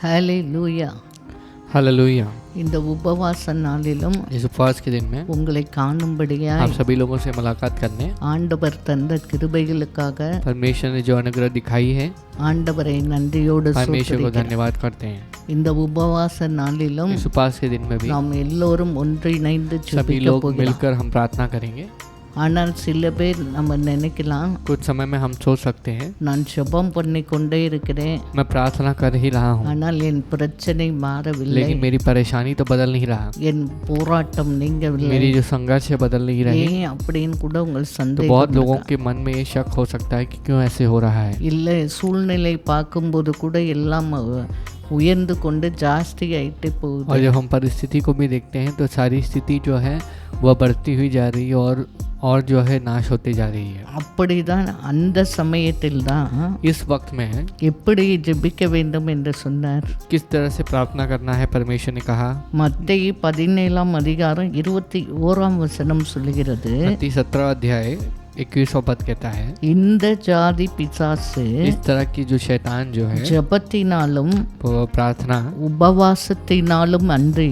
ஹல்லேலூயா. Hallelujah. இந்த உபவாச நாளிலும் इस उपवास के दिन में உங்களை காணும்படியாய் आप सभी लोगों से मुलाकात करने ஆண்டவர் தந்த கிருபைகளுக்காக परमेश्वर ने जो अनुग्रह दिखाई है ஆண்டவரை நன்றியோடு परमेश्वर को ஸ்தோத்திரிக்கிறேன். धन्यवाद करते हैं। இந்த உபவாச நாளிலும் इस उपवास के दिन में भी நாம் எல்லோரும் ஒன்றிணைந்து सभी ஜெபிக்க लोग போகிறோம். मिलकर हम प्रार्थना करेंगे। ஆனால் சில பேர் நம்ம நினைக்கலாம், कुछ समय में हम सोच सकते हैं நான் ஜெபம் பண்ணி கொண்டே இருக்கிறேன், मैं प्रार्थना कर ही रहा हूँ ஆனால் என் பிரச்சனை மாறவில்லை, लेकिन मेरी परेशानी तो बदल नहीं रहा, என் போராட்டம் நீங்கவில்லை, मेरी जो संघर्ष है बदल नहीं रही। ஏன் அப்படின்னு கூட உங்கள் तो சந்தேகம் बहुत लोगों இருக்கா? के मन में ये शक हो सकता है कि क्यों ऐसे हो रहा है। இல்லை, சூழ்நிலை பார்க்கும்போது கூட எல்லாம் உயர்ந்து கொண்டு ஜாஸ்தி ஆயிட்டே और போகுது. जब हम परिस्थिति को भी देखते हैं तो सारी स्थिति जो है वह बढ़ती हुई जा रही है और जो है नाश होती जा रही है। அப்படிதான் அந்த சமயத்தில் தான் इस वक्त में எப்படி ஜெபிக்க வேண்டும் என்று சொன்னார். किस तरह से प्रार्थना करना है परमेश्वर ने कहा। மத்தேயு 17 அதிகாரம் 21 சொல்லுகிறது, 17 अध्याय 21 पद कहता है, இந்த ஜாதி பிசாசு इस तरह की जो शैतान जो है ஜெபத்தினாலும் वो प्रार्थना உபவாசத்தினாலும் அன்றி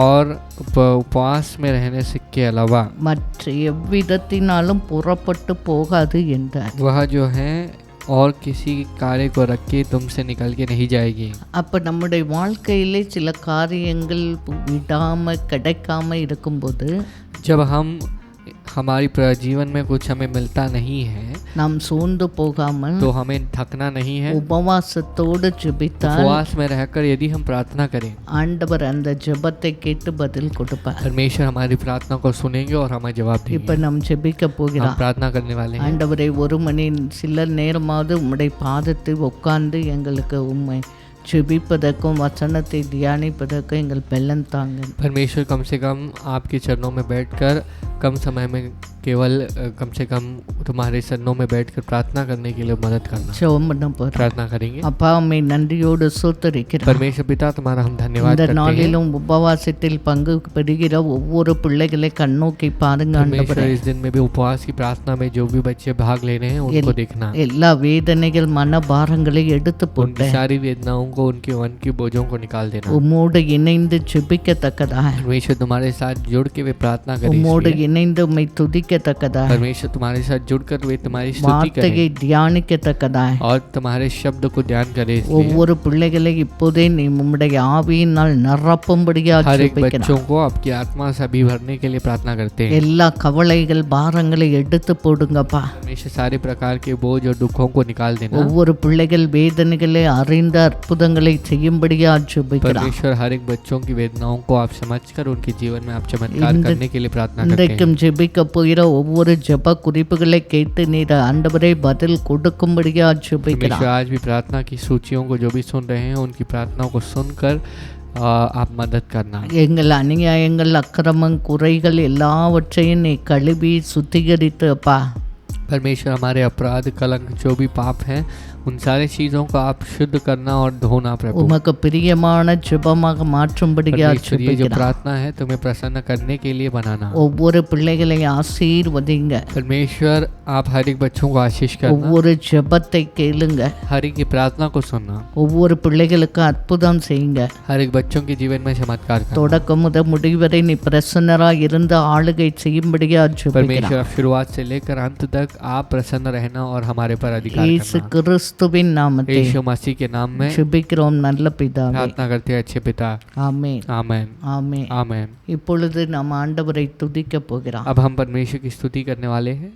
और उपवास में रहने से के अलावा மற்ற எவ்விதத்தினாலும் புறப்பட்டு போகாது என்றார். वह जो है और किसी कार्य को रख के तुमसे निकल के नहीं जाएगी। அப்போ நம்முடைய வாழ்க்கையிலே சில காரியங்கள் விடாம கிடைக்காம இருக்கும்போது जब हम हमारी जीवन में कुछ हमें मिलता नहीं है நாம் சோர்ந்து போகாமல் तो हमें थकना नहीं है। உபவாசத்தோடு ஜெபித்தால் उपवास में रहकर यदि हम प्रार्थना करें ஆண்டவர் அந்த ஜெபத்தை கேட்டு பதில் கொடுப்பார். परमेश्वर हमारी प्रार्थना को सुनेंगे और हमें जवाब இப்போ देंगे। நாம் ஜெபிக்க हम போகிறோம். प्रार्थना करने वाले हैं। ஆண்டவரை ஒரு மணி சில நேரமாவது உம்முடைய பாதத்தில் உட்கார்ந்து எங்களுக்கு உம்மை ஜெபிப்பதற்கும் வசனத்தை தியானிப்பதற்கும் எங்கள் பெலன் தாங்க. परमेश्वर कम से कम आपके चरणों में बैठकर कम समय में केवल कम से कम तुम्हारे चरणों में बैठकर प्रार्थना करने के लिए मदद करना। ஜெபம் பண்ண போகிறோம். प्रार्थना करेंगे। அப்பா உம்மை நன்றியோடு ஸ்தோத்திரிக்கிறோம். परमेश्वर पिता तुम्हारा हम धन्यवाद இந்த करते हैं। நாளிலும் உபவாசத்தில் பங்கு பெறுகிற ஒவ்வொரு பிள்ளைகளை கண்ணோக்கி பாருங்க ஆண்டவரே. परमेश्वर इस दिन में भी उपवास की प्रार्थना में जो भी बच्चे भाग ले रहे हैं उनको देखना। எல்லா வேதனைகள் மனபாரங்களை எடுத்து उनकी போட்டு सारी वेदनाओं को उनके मन की बोझों को निकाल देना। உம்மோடு இணைந்து ஜெபிக்கத்தக்கதாக, परमेश्वर तुम्हारे साथ जुड़ के वे प्रार्थना करें। உம்மோடு இணைந்து உம்மை துதிக்கத்தக்கதாக, परमेश्वर तुम्हारे साथ जुड़कर वे तुम्हारी स्तुति வார்த்தையை करें தியானிக்கத்தக்கதாக, और तुम्हारे शब्द को ध्यान करें। इसलिए ஒவ்வொரு பிள்ளைகளை இப்போதே நீ உம்முடைய ஆவியினால் நிரப்பும்படியா हर एक ஜெபிக்கிறேன். बच्चों को आपकी आत्मा से अभी भरने के लिए प्रार्थना करते हैं। எல்லா கவலைகள் பாரங்களை எடுத்து போடுங்கப்பா. परमेश्वर सारे प्रकार के बोझ और दुखों को निकाल देना। ஒவ்வொரு பிள்ளைகள் வேதனைகளை அறிந்த அற்புதங்களை செய்யும்படியா ஜெபிக்கிறேன். परमेश्वर हर एक बच्चों की वेदनाओं को आप समझकर उनके जीवन में आप चमत्कार करने के लिए प्रार्थना करते हैं। இன்றைக்கும் ஜெபிக்க போகிற ஒவ்வொரு ஜெப குறிப்புகளை கேட்டு நீர் ஆண்டவரே பதில் கொடுக்கும்படியா ஜெபிக்கிறேன். परमेश्वर आज भी प्रार्थना की सूचियों को जो भी सुन रहे हैं उनकी प्रार्थनाओं को सुनकर आप मदद करना। எங்கள் அநியாயங்கள் அக்கிரமம் குறைகள் எல்லாவற்றையும் நீ கழுவி சுத்திகரித்துப்பா. परमेश्वर हमारे अपराध कलंक जो भी पाप हैं उन सारी चीज़ों को आप शुद्ध करना और धोना प्रभु। உமக்கு பிரியமான ஜெபமாக மாற்றும்படியா परमेश्वर ये जो ஜெபிக்கிறேன். प्रार्थना है तुम्हें प्रसन्न करने के लिए बनाना। ஒவ்வொரு பிள்ளைகளை ஆசீர்வதிங்க. परमेश्वर आप हर एक बच्चों को आशीष करना। ஒவ்வொரு ஜெபத்தை கேளுங்க. हर एक की प्रार्थना को सुनना। ஒவ்வொரு பிள்ளைகளுக்கு அற்புதம் செய்யுங்க. हर एक बच्चों के जीवन में चमत्कार करना। தொடக்கம் முதல் முடிவரை நீ பிரசன்னரா இருந்து ஆளுகை செய்யும்படியா ஜெபிக்கிறேன். परमेश्वर शुरुआत से लेकर अंत तक आप प्रसन्न रहना और हमारे पर अधिकार இயேசு करना। கிறிஸ்துவின் நாமத்தில் यीशु मसीह के नाम में ஜெபிக்கிறோம் நல்ல பிதாவே. प्रार्थना करते हैं अच्छे पिता। ஆமென் आमेन ஆமென். आमेन। இப்பொழுது நாம் ஆண்டவரை துதிக்க போகிறோம். अब हम परमेश्वर की स्तुति करने वाले हैं।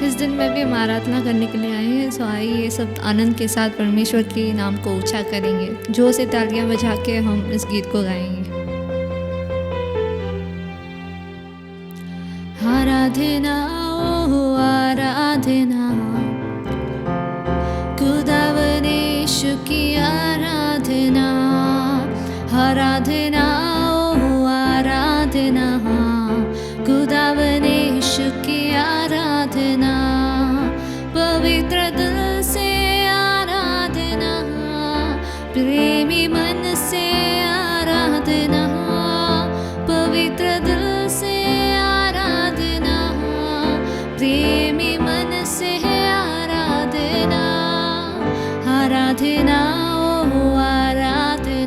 इस दिन में भी हम आराधना करने के लिए आए हैं, सो आइए सब आनंद के साथ परमेश्वर के नाम को ऊंचा करेंगे। जोर से तालियां बजा के हम इस गीत को गाएंगे। आराधना ओ आराधना खुदावने यीशु की आराधना, आराधना ओ आराधना खुदावने यीशु की आराधना, पवित्र दिल से आराधना, प्रेमी मन से आराधना, पवित्र दिल से आराधना, प्रेमी मन से आराधना, आराधना ओ आराधना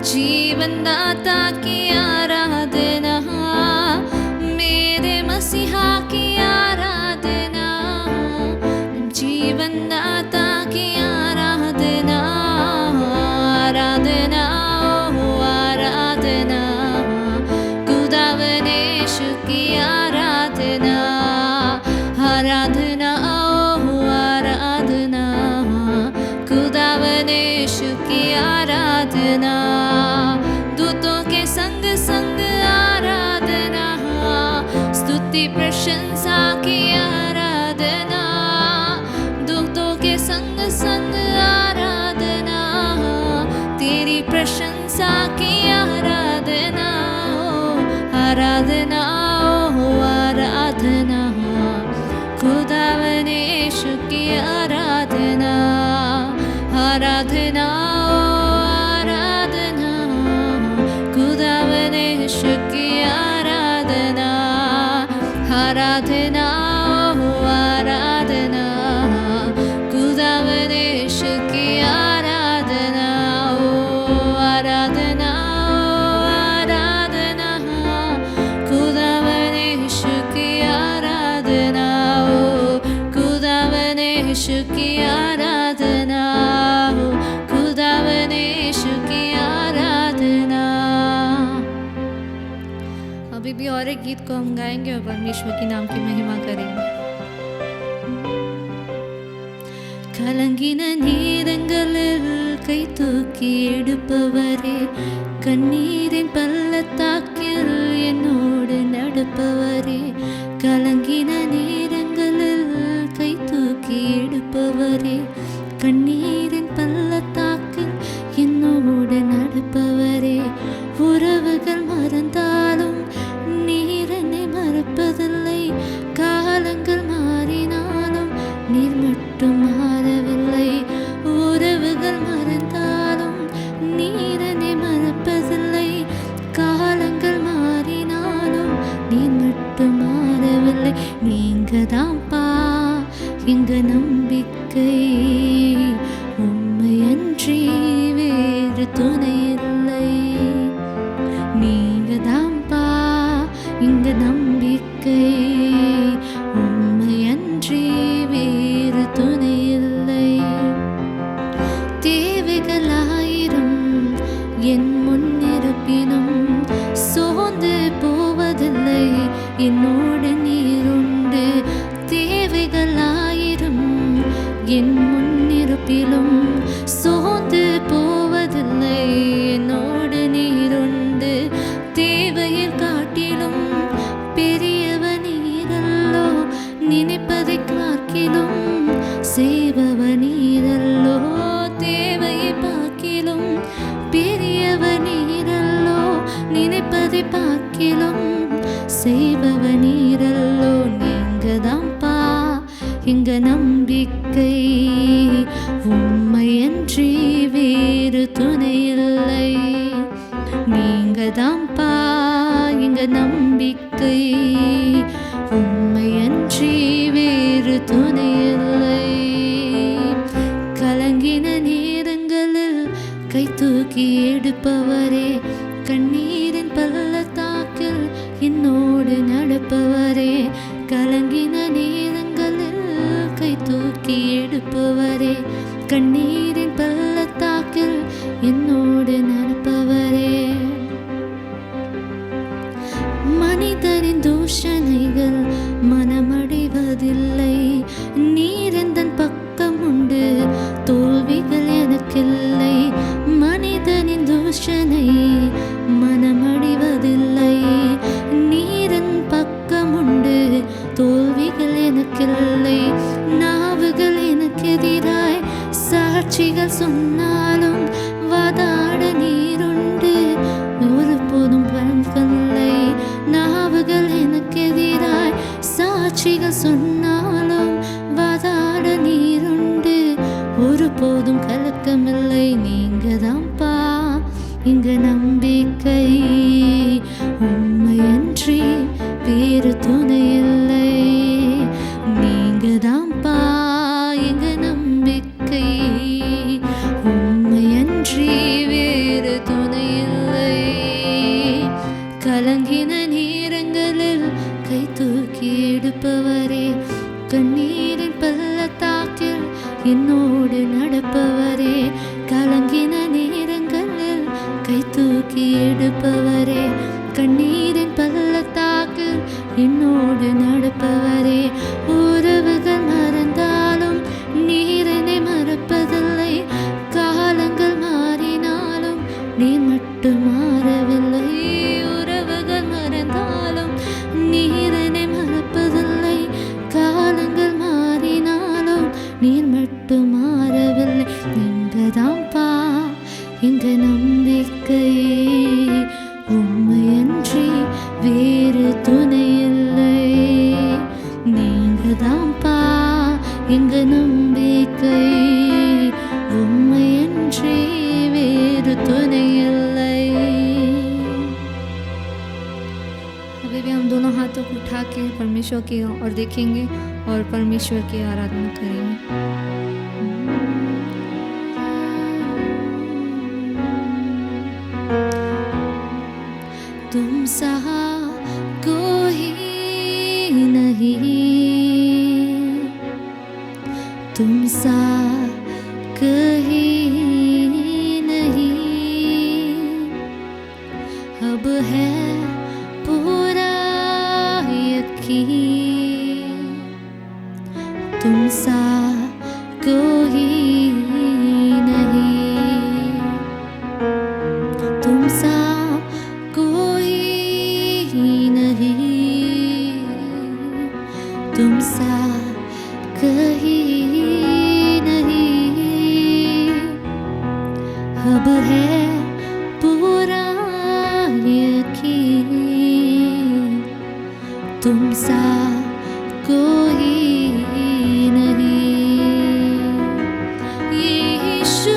जीवन दाता की आराधना, मेरे मसीहा की आराधना, जीवन दाता की आराधना, आराधना ओ आराधना, खुदावन यीशु की आराधना, आराधना ओ आराधना, खुदावन यीशु की आराधना, दूतों के संग संग आराधना, स्तुति प्रशंसा की आराधना, दूतों के संग संग आराधना, तेरी प्रशंसा की आराधना, आराधना ओ आराधना, खुदावन यीशु की आराधना, आराधना ओ आराधना, खुदावन यीशु की आराधना, आराधना ओ आराधना, खुदावन यीशु की आराधना, ओ आराधना ओ आराधना, खुदावन यीशु की आराधना, ओ खुदावन यीशु की आराधना, ओ खुदावन यीशु की आराधना। अभी भी और एक गीत को हम गाएंगे और परमेश्वर के नाम की महिमा करेंगे। கலங்கின நேரங்களில் கை தூக்கி எடுப்பவரே, கண்ணீரின் பள்ளத்தாக்கில் என்னோடு நடப்பவரே, கலங்கின நேரங்களில் கை தூக்கி எடுப்பவரே, கண்ணீரின் பள்ளத்தாக்கில் என்னோடு நடப்பவரே, உறவுகள் மறந்தாலும் நீர் என்னை மறப்பதில்லை, காலங்கள் மாறினாலும் நீர் மட்டும் மாறவில்லை, உறவுகள் மறந்தாலும் நீர் என்னை மறப்பதில்லை, காலங்கள் மாறினாலும் நீர் மட்டும் மாறவில்லை, நீங்க தான்ப்பா எங்க நம்பிக்கை, உம்மையன்றி வேறு துணை இல்லை, நீங்க தான்ப்பா எங்க நம்பிக்கை, உம்மையன்றி வேறு துணை இல்லை, தேவைகளாயிரம் என் முன்னிருப்பினும் சோர்ந்து போவதில்லை, என்னோடு நீருண்டு, தேவைகளாயிரம் என் முன்னிருப்பிலும் சோர்ந்து போவதில்லை, என்னோடு நீருண்டு, தேவையில் காட்டிலும் பெரியவ நீரல்லோ, நினைப்பதை காக்கிலும் செய்பவ நீரல்லோ, தேவையை பார்க்கிலும் பெரியவ நீரல்லோ, நினைப்பதை பார்க்கிலும் செய்பவ நீரல்லோ, நீங்க தான்ப்பா எங்க நம்பிக்கை, உம்மையன்றி வேறு துணை இல்லை, நீங்க தான்ப்பா எங்க நம்பிக்கை, உம்மையன்றி வேறு துணை இல்லை, கலங்கின நேரங்களில் கை தூக்கி எடுப்பவரே, கண்ணீரின் பள்ளத்தாக்கில் என்னோடு நடப்பவரே, கலங்கின நேரங்களில் கை தூக்கி எடுப்பவரே, கண்ணீரின் பள்ளத்தாக்கில் என்னோடு நடப்பவரே, மனிதரின் தூஷணைகள் மனமடைவதில்லை, நீரெந்தன் பக்கம் உண்டு, தோல்விகள் எனக்கில்லை, மனிதனின் தூஷணை மனமடைவதில்லை, நீரன் பக்கம் உண்டு, தோல்விகள் எனக்கில்லை, நாவுகள் எனக்கு எதிராய் சாட்சிகள் சொன்னாலும் வாதாட நீருண்டு, ஒருபோதும் பலன்களை, நாவுகள் எனக்கு எதிராய் சாட்சிகள் சொன்னாலும் வாதாட நீருண்டு, ஒருபோதும் கலக்கமில்லை, நீங்க தான்ப்பா எங்க நம்பிக்கை, உம்மையன்றி வேறு துணை இல்லை, நீங்க தான்ப்பா எங்க நம்பிக்கை, உம்மையன்றி வேறு துணை நீர் மட்டும் மாறவில்லை. உறவுகள் மறந்தாலும் நீர் என்னை மறப்பதில்லை. காலங்கள் மாறினாலும் நீர் மட்டும் மாறவில்லை. நீங்கதான்ப்பா எங்க நம்பிக்கை, உம்மையன்றி வேறு துணை இல்லை. நீங்கதான்ப்பா எங்க நம்பிக்கை, உம்மையன்றி வேறு துணை இல்லை. अभी भी हम दोनों हाथों को उठा के परमेश्वर की ओर देखेंगे और परमेश्वर की आराधना करेंगे. तुम सा कोई नहीं, तुम सा कहीं नहीं. अब है पूरा यकीन, तुम सा कोई नहीं, तुम सा कोई नहीं, तुम सा कहीं नहीं. अब है पूरा यकीन, तुम सा कोई नहीं. यीशु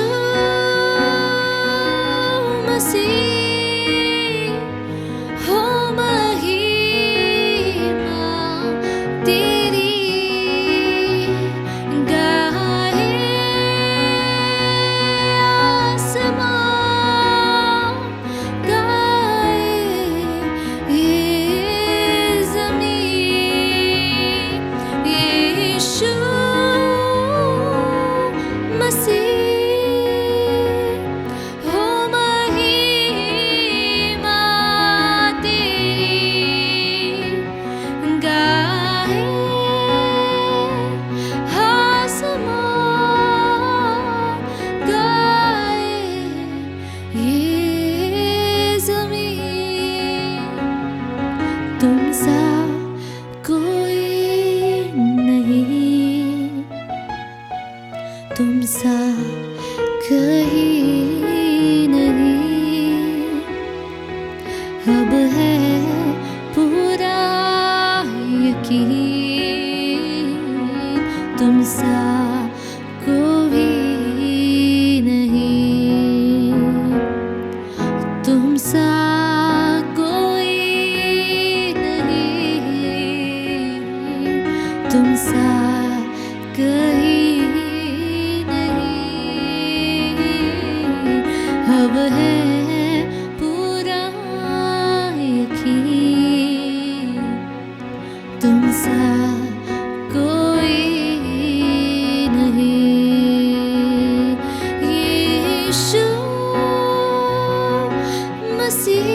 मसीह हो महिमा तेरी, गाए आसमां, गाए ये ज़मीन. यीशु मसीह हो महिमा तेरी, गाए आसमां, गाए ये ज़मीन. तुम सा कोई नहीं, तुम सा कहीं नहीं. अब है पूरा यकीन, तुम सा कोई नहीं, तुम सा कोई नहीं, तुम सा कहीं नहीं. अब है पूरा यकीन, तुम सा कोई नहीं. यीशु मसीह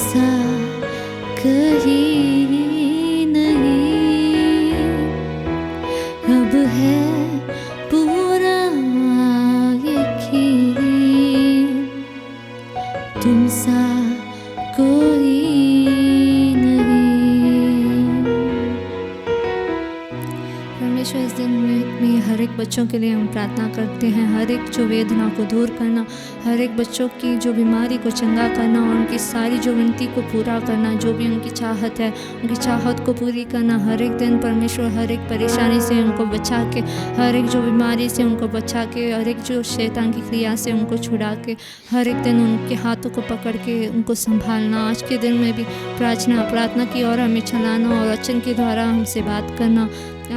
सा कहीं नहीं, अब है पूरा यकीन, तुम सा कोई परमेश्वर इस दिन में हर एक बच्चों के लिए हम प्रार्थना करते हैं, हर एक जो वेदना को दूर करना, हर एक बच्चों की जो बीमारी को चंगा करना और उनकी सारी जो विनती को पूरा करना, जो भी उनकी चाहत है उनकी चाहत को पूरी करना। हर एक दिन परमेश्वर हर एक परेशानी से उनको बचा के, हर एक जो बीमारी से उनको बचा के, हर एक जो शैतान की क्रिया से उनको छुड़ा के, हर एक दिन उनके हाथों को पकड़ के उनको संभालना। आज के दिन में भी प्रार्थना की ओर हमें चलाना और वचन के द्वारा हमसे बात करना।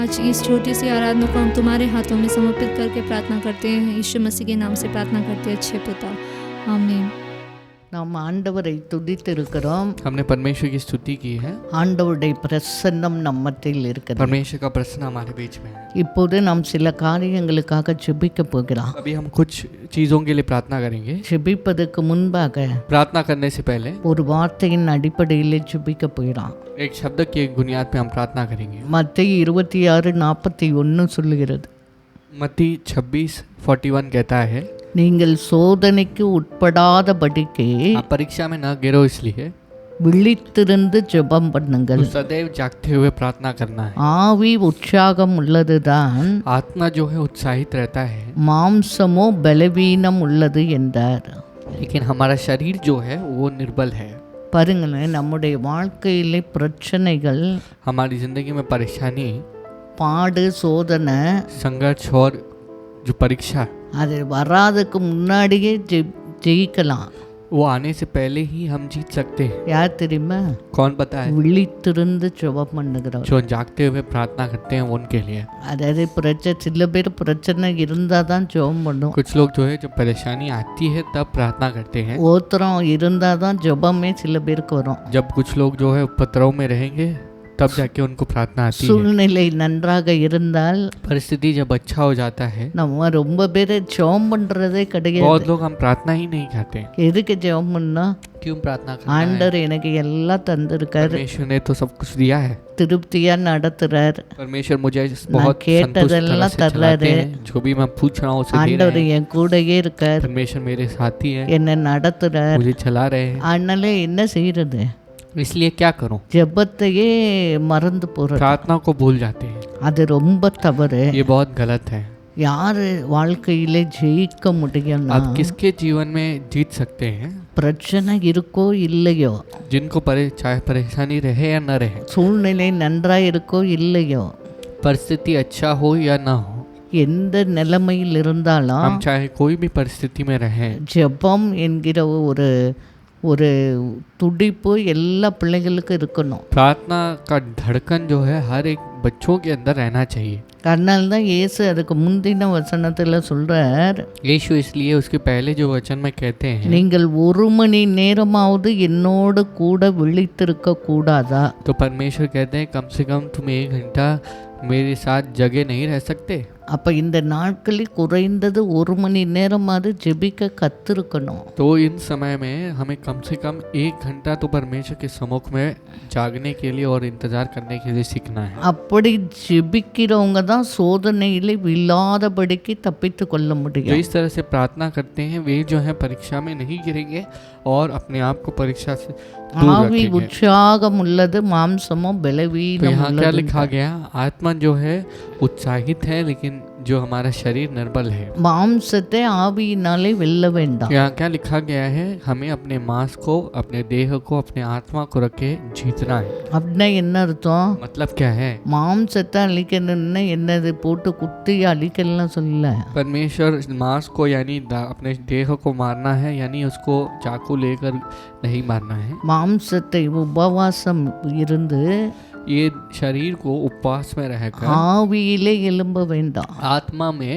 आज इस छोटी सी आराधना को हम तुम्हारे हाथों में समर्पित करके प्रार्थना करते हैं। यीशु मसीह के नाम से प्रार्थना करते हैं, अच्छे पिता, आमीन। நாம் ஆண்டவரை துதித்திருக்கிறோம். हमने परमेश्वर की स्तुति की है, ஆண்டவருடைய பிரசன்னம் நம்மத்தில் இருக்கிறது. परमेश्वर का प्रसन्न हमारे बीच में है। இப்போது நாம் சில காரியங்களுக்காக ஜெபிக்க போகிறோம். अभी हम कुछ चीजों के लिए प्रार्थना करेंगे। ஜெபிப்பதற்கு முன்பாக प्रार्थना करने से पहले ஒரு வார்த்தையின் அடிப்படையில் ஜெபிக்க போகிறோம். एक शब्द की बुनियाद पे हम प्रार्थना करेंगे। மத்தேயு 26:41 சொல்லுகிறது, मत्ती 26:41 कहता है, நீங்கள் சோதனைக்கு உட்படாதபடிக்கு आप परीक्षा में न गिरो इसलिए விழித்திருந்து ஜெபம் பண்ணுங்கள். तो सदैव जागते हुए प्रार्थना करना है। ஆவி உற்சாகம் உள்ளதுதான், आत्मा जो है उत्साहित रहता है, மாம்சமோ பலவீனம் உள்ளது என்றார். लेकिन हमारा शरीर जो है वो निर्बल है। பாருங்களேன், நம்முடைய வாழ்க்கையிலே பிரச்சனைகள், हमारी जिंदगी में परेशानी, பாடு, சோதனை, संघर्ष और जो परीक्षा, அது வராதுக்கு முன்னாடியே ஜெயிக்கலாம். वो आने से पहले ही हम जीत सकते हैं। யார் தெரியுமா? कौन पता है? விழித்திருந்து ஜெபம் பண்ணுகிறவர். जो जागते हुए प्रार्थना करते हैं उनके लिए। அதாவது சில பேர் பிரச்சனை இருந்தால் தான் ஜெபம் பண்ணும். कुछ लोग जो है जब परेशानी आती है तब प्रार्थना करते हैं। ஓத்திரம் இருந்தால் தான் ஜெபமே சில பேருக்கு வரும். जब कुछ लोग जो है उपद्रव में रहेंगे तब जाके उनको प्रार्थना आती है। சூழ்நிலை நன்றாக இருந்தால், परिस्थिति जब अच्छा हो जाता है, நம்ம ரொம்ப பேர் ஜெபம் பண்றதே बहुत கிடையாது. लोग हम प्रार्थना ही नहीं करते। எதுக்கு ஜெபம் பண்ணா? क्यों प्रार्थना करना है? ஆண்டவர் எனக்கு எல்லாம் தந்திருக்காரு, परमेश्वर ने तो सब कुछ दिया है। திருப்தியா நடத்துறார், परमेश्वर मुझे बहुत संतुष्ट கேட்டதெல்லாம் तरह से चलाते தர்றாரு. हैं। जो भी मैं पूछ रहा हूँ उसे दे ஆண்டவர் रहे हैं। என் கூடயே இருக்கார், परमेश्वर मेरे साथी है, என்னை நடத்துறார். मुझे चला रहे हैं। அதனால என்ன செய்யறது? इसलिए क्या करूं? ஜெபத்தையே மறந்து போறது, प्रार्थना को भूल जाते हैं। அது ரொம்ப தவறு. ये बहुत गलत है। யாரு வாழ்க்கையிலே ஜெயிக்க முடியும்னா, आप किसके जीवन में जीत सकते हैं? பிரச்சனை இருக்கோ இல்லையோ, जिनको चाहे परेशानी रहे या न रहे, சூழ்நிலை நன்றா இருக்கோ இல்லையோ, परिस्थिति अच्छा हो या ना हो, எந்த நிலைமையில் இருந்தாலும் हम चाहे कोई भी परिस्थिति में रहें, ஜெபம் என்கிற ஒரு துடிப்பு எல்லா பிள்ளைகளுக்கும் இருக்கணும். प्रार्थना का धड़कन जो है हर एक बच्चों के अंदर रहना चाहिए। அதனால தான் இயேசு அதுக்கு முந்தின வசனத்தில் சொல்றார், यीशु इसलिए उसके पहले जो वचन में कहते हैं, நீங்கள் 1 மணி நேரமாவது என்னோடு கூட விழித்திருக்க கூடாதா? तो परमेश्वर कहते हैं कम से कम तुम 1 घंटा मेरे साथ जगे नहीं रह सकते। அப்போ இந்த நாட்களில் குறைந்தது 1 மணி நேரமாவது ஜெபிக்க கத்திருக்கணும். तो इन समय में हमें कम से कम 1 घंटा तो परमेश्वर के सम्मुख में जागने के लिए और इंतजार करने के लिए सीखना है। அப்படி ஜெபிக்கிறவங்க தான் சோதனையிலே விழாதபடிக்கு தப்பித்து கொள்ள जो முடியும். इस तरह से प्रार्थना करते हैं वे जो है परीक्षा में नहीं गिरेंगे और अपने आप को परीक्षा से दूर ஆவி रखेंगे। உற்சாகம் உள்ளது, மாம்சமோ तो பலவீனம் यहाँ क्या உள்ளது. लिखा गया? आत्मा जो है उत्साहित है लेकिन जो हमारा शरीर निर्बल है। மாம்சத்தை ஆவியினாலே வெல்ல வேண்டாம். यहाँ क्या लिखा गया है? हमें अपने मांस को, अपने देह को, अपने आत्मा को रख के जीतना है। அப்படின்னா என்ன அர்த்தம்? मतलब क्या है? மாம்சத்தை அழிக்கணும்னா என்னது? போட்டு குத்தி அழிக்கலாம் சொல்லல. परमेश्वर मांस को यानी अपने देह को मारना है, यानी उसको चाकू लेकर नहीं मारना है। மாம்சத்தை உபவாசம் இருந்து ये शरीर को उपवास में रहकर ஆவியிலே எழும்ப வேண்டாம். आत्मा में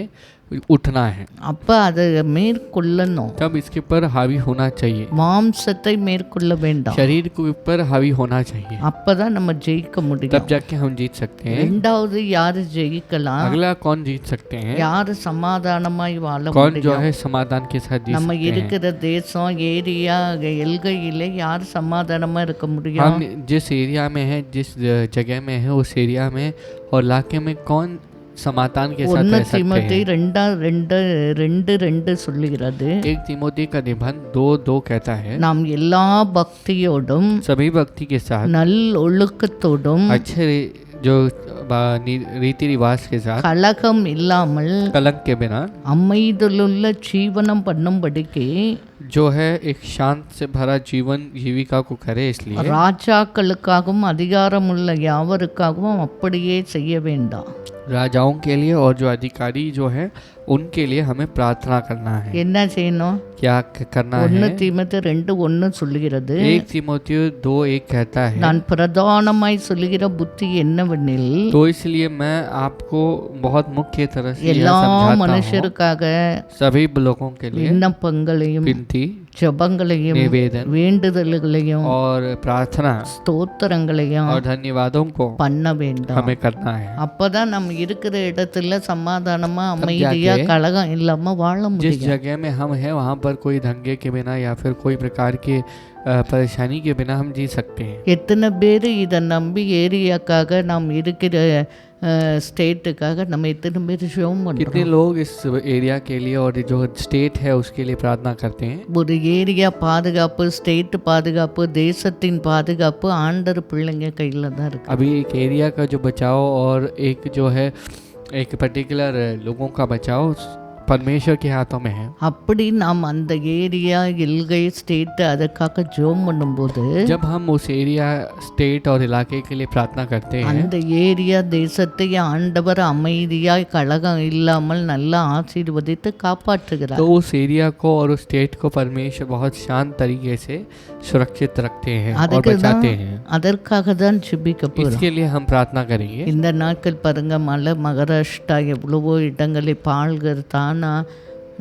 उठना है, அப்போ அதை மேற்கொள்ளணும். तब इसके ऊपर हावी होना चाहिए, மாம்சத்தை மேற்கொள்ள வேண்டாம். शरीर के ऊपर हावी होना चाहिए, அப்பதான் நம்ம ஜெயிக்க तब முடியும். जाके हम जीत सकते हैं। ரெண்டாவது யாரு ஜெயிக்கலாம்? अगला कौन जीत सकते हैं? யாரு சமாதானமாய் வாழ कौन जो முடியும்? है समाधान के साथ जीत நம்ம सकते हैं? இருக்கிற தேசம் ஏரியா எல்கையிலே யார் சமாதானமா இருக்க முடியும்? हम जिस एरिया में है, जिस जगह में है, उस एरिया में और इलाके में कौन समाधान के साथ ஒன்னு रह सकते தீமோத்தேயு हैं? 2:2 சொல்லுகிறது. एक तिमोथी का निबंध 2:2 कहता है, நாம் எல்லா பக்தியோடும் सभी भक्ति के साथ நல் ஒழுக்கத்தோடும் अच्छे जो रीति रिवाज के साथ கலகம் இல்லாமல் कलंक के बिना அமைதலுள்ள ஜீவனம் பண்ணும்படிக்கு जो है एक शांत से भरा जीवन जीविका को करे, इसलिए ராஜாக்களுக்காகவும் அதிகாரமுள்ள யாவருக்காகவும் அப்படியே செய்ய வேண்டாம். राजाओं के लिए और जो अधिकारी जो है उनके लिए हमें प्रार्थना करना है। என்ன செய்யணும்? क्या करना ஒன்னு है? தீமோத்தேயு 2:1 சொல்லுகிறது. 1 तिमोथी 2:1 कहता है, நான் பிரதானமாய் சொல்லுகிற புத்தி என்னவெனில் तो इसलिए मैं आपको बहुत मुख्य तरह से यह எல்லா समझाता हूँ, மனுஷருக்காக सभी लोगों के लिए விண்ணப்பங்களையும் विनती, ஜெபங்களையும் निवेदन வேண்டுதல்களையும் और प्रार्थना ஸ்தோத்திரங்களையும் और धन्यवादों को பண்ண வேண்டாம். हमें करना है। அப்பதான் நம்ம இருக்கிற இடத்துல சமாதானமா அமைதியா கலகம் இல்லாம வாழ जिस முடியும். जगह में हम हैं वहाँ पर कोई दंगे के बिना या फिर कोई प्रकार के परेशानी के बिना हम जी सकते हैं। எத்தனை பேர் இதை நம்பி ஏரியாக்காக நாம் இருக்கிற ஸ்டேட்டுக்காக நம்ம எத்தனை பேர் ஷோம் कितने பண்ணுறோம்? लोग इस एरिया के लिए और जो स्टेट है उसके लिए प्रार्थना करते हैं। ஒரு ஏரியா பாதுகாப்பு, ஸ்டேட் பாதுகாப்பு, தேசத்தின் பாதுகாப்பு ஆண்டர் பிள்ளைங்க கையில் தான் இருக்கு. अभी एक एरिया का जो बचाव और एक जो है एक पर्टिकुलर लोगों का बचाव परमेश्वर के हाथों में है। அப்படி நாம் அந்த ஏரியா எல்கை ஸ்டேட் அதற்காக ஜோம் பண்ணும்போது जब हम उस एरिया स्टेट और इलाके के लिए प्रार्थना करते हैं, அந்த ஏரியா தேசத்தை ஆண்டவர் அமைதியாய் கலகம் இல்லாமல் நல்லா ஆசீர்வதித்து காப்பாற்றுகிறார். तो उस एरिया को और उस स्टेट को परमेश्वर बहुत शांत तरीके से सुरक्षित रखते हैं और बचाते हैं। அதற்காக தான் ஜெபிக்க போறோம். इसके लिए हम प्रार्थना करेंगे। இந்த நாட்கள் பாருங்க, மலை மகாராஷ்டிரா எவ்வளவோ இடங்களில் பால்கர் தானா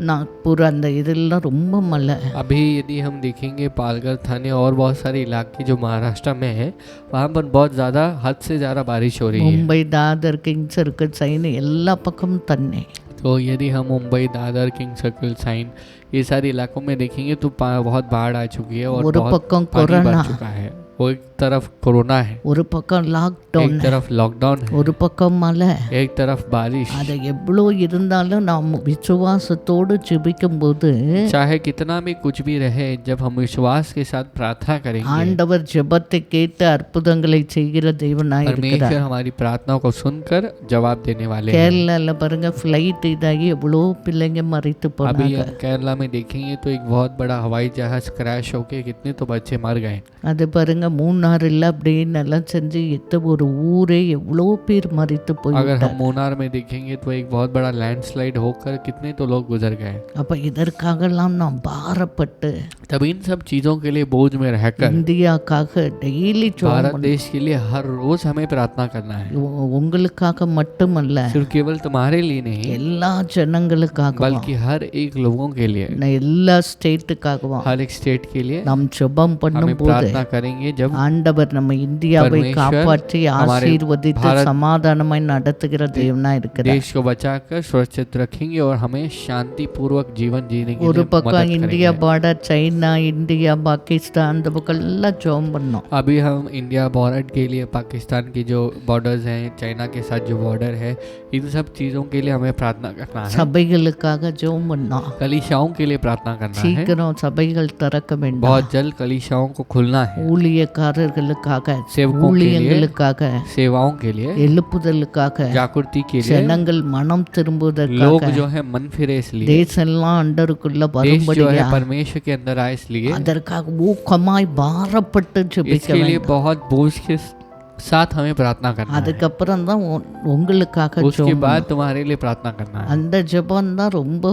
नागपुर அந்த இதெல்லாம் ரொம்ப மழை. अभी यदि हम देखेंगे पालघर, थाने और बहुत सारे इलाके जो महाराष्ट्र में है, वहाँ पर बहुत ज़्यादा हद से ज़्यादा बारिश हो रही है। மும்பை, தாதர், கிங் சர்க்கிள், சைன் எல்லா பக்கமும் தண்ணி. तो यदि हम मुंबई, दादर, किंग सर्कल, साइन ये सारे इलाकों में देखेंगे तो बहुत बाढ़ आ चुकी है और ஒரு बहुत பக்கம் पानी கொரோனா, बढ़ चुका है। वो एक तरफ कोरोना है, ஒரு பக்கம் லாக்டவுன், एक तरफ लॉकडाउन है, ஒரு பக்கம் மழை. एक तरफ बारिश। அது எவ்வளோ இருந்தாலும் நாம் விசுவாசத்தோடு ஜெபிக்கும் போது चाहे कितना भी कुछ भी रहे, जब हम विश्वास के साथ प्रार्थना करेंगे, ஆண்டவர் ஜெபத்தை கேட்டு அற்புதங்களை செய்கிற தேவனாய் இருக்கிறார். परमेश्वर हमारी प्रार्थनाओं को सुनकर जवाब देने वाले हैं। கேரளால பாருங்க, ஃப்ளைட் இதாகி எவ்வளோ பிள்ளைங்க மறித்து अभी போனாங்க. हम केरला में देखेंगे तो एक बहुत बड़ा हवाई जहाज क्रैश होके कितने तो बच्चे मर गए। அது பாருங்க, மூணாறுல அப்படியே நல்லா செஞ்சு ஒரு ஊரே எவ்வளோ பேர் மறித்து अगर போயிட்டாங்க. हम मूनार में देखेंगे तो एक बहुत बड़ा लैंडस्लाइड होकर कितने तो लोग गुजर गए। அப்ப இதற்காகலாம் நாம் பாரப்பட்டு तब इन सब चीजों के लिए बोझ में रहकर இந்தியாக்காக டெய்லி भारत देश के लिए हर रोज हमें प्रार्थना करना है, உங்களுக்காக மட்டுமல்ல, सिर्फ केवल तुम्हारे लिए नहीं எல்லா ஜனங்களுக்காக, बल्कि हर एक लोगों के लिए, எல்லா ஸ்டேட்டுக்காகவும் हर एक स्टेट के लिए நாம் ஜெபம் हमें பண்ணும்போது प्रार्थना करेंगे। जब ஆண்டவர் நம்ம இந்தியாவை परमेश्वर காப்பாற்றி हमारे ஆசீர்வதித்து भारत சமாதானமாய் நடத்துகிற தேவனா இருக்கிறார். देश को बचाकर सुरक्षित रखेंगे और हमें शांति पूर्वक जीवन जीने के ஒரு लिए பக்கம் मदद இந்தியா करेंगे। பார்டர், சைனா, இந்தியா, பாகிஸ்தான், அந்த பக்கம் எல்லாம் ஜெபம் பண்ணோம். अभी हम इंडिया बॉर्डर के लिए, पाकिस्तान की जो बॉर्डर्स हैं, चाइना के साथ जो बॉर्डर है, इन सब चीज़ों के लिए हमें प्रार्थना करना है। சபைகளுக்காக ஜெபம் பண்ணோம். कलीसियाओं के लिए प्रार्थना करना है। சீக்கிரம் சபைகள் திறக்க வேண்டும். बहुत जल्द कलीसियाओं को खुलना है। ஊழியக்காரர்களுக்காக, सेवकों के लिए, ஊழியங்களுக்காக, सेवाओं के लिए, எழுப்புதலுக்காக, जागृति के लिए, ஜனங்கள் மனம் लोग திரும்புவதற்காக, जो है मन फिरे इसलिए, தேசம்லாம் அண்டருக்குள்ள देश जो है வரும்படியா परमेश्वर के अंदर आए इसलिए, அதற்காக ஊக்கமாய் பாரப்பட்டு ஜெபிக்க इसके लिए வேண்டும். बहुत बोझ के साथ हमें प्रार्थना करना है। அதுக்கப்புறம் தான் உங்களுக்காக उसके ஜெபம் बाद तुम्हारे लिए प्रार्थना करना है। அந்த ஜெபம் தான் ரொம்ப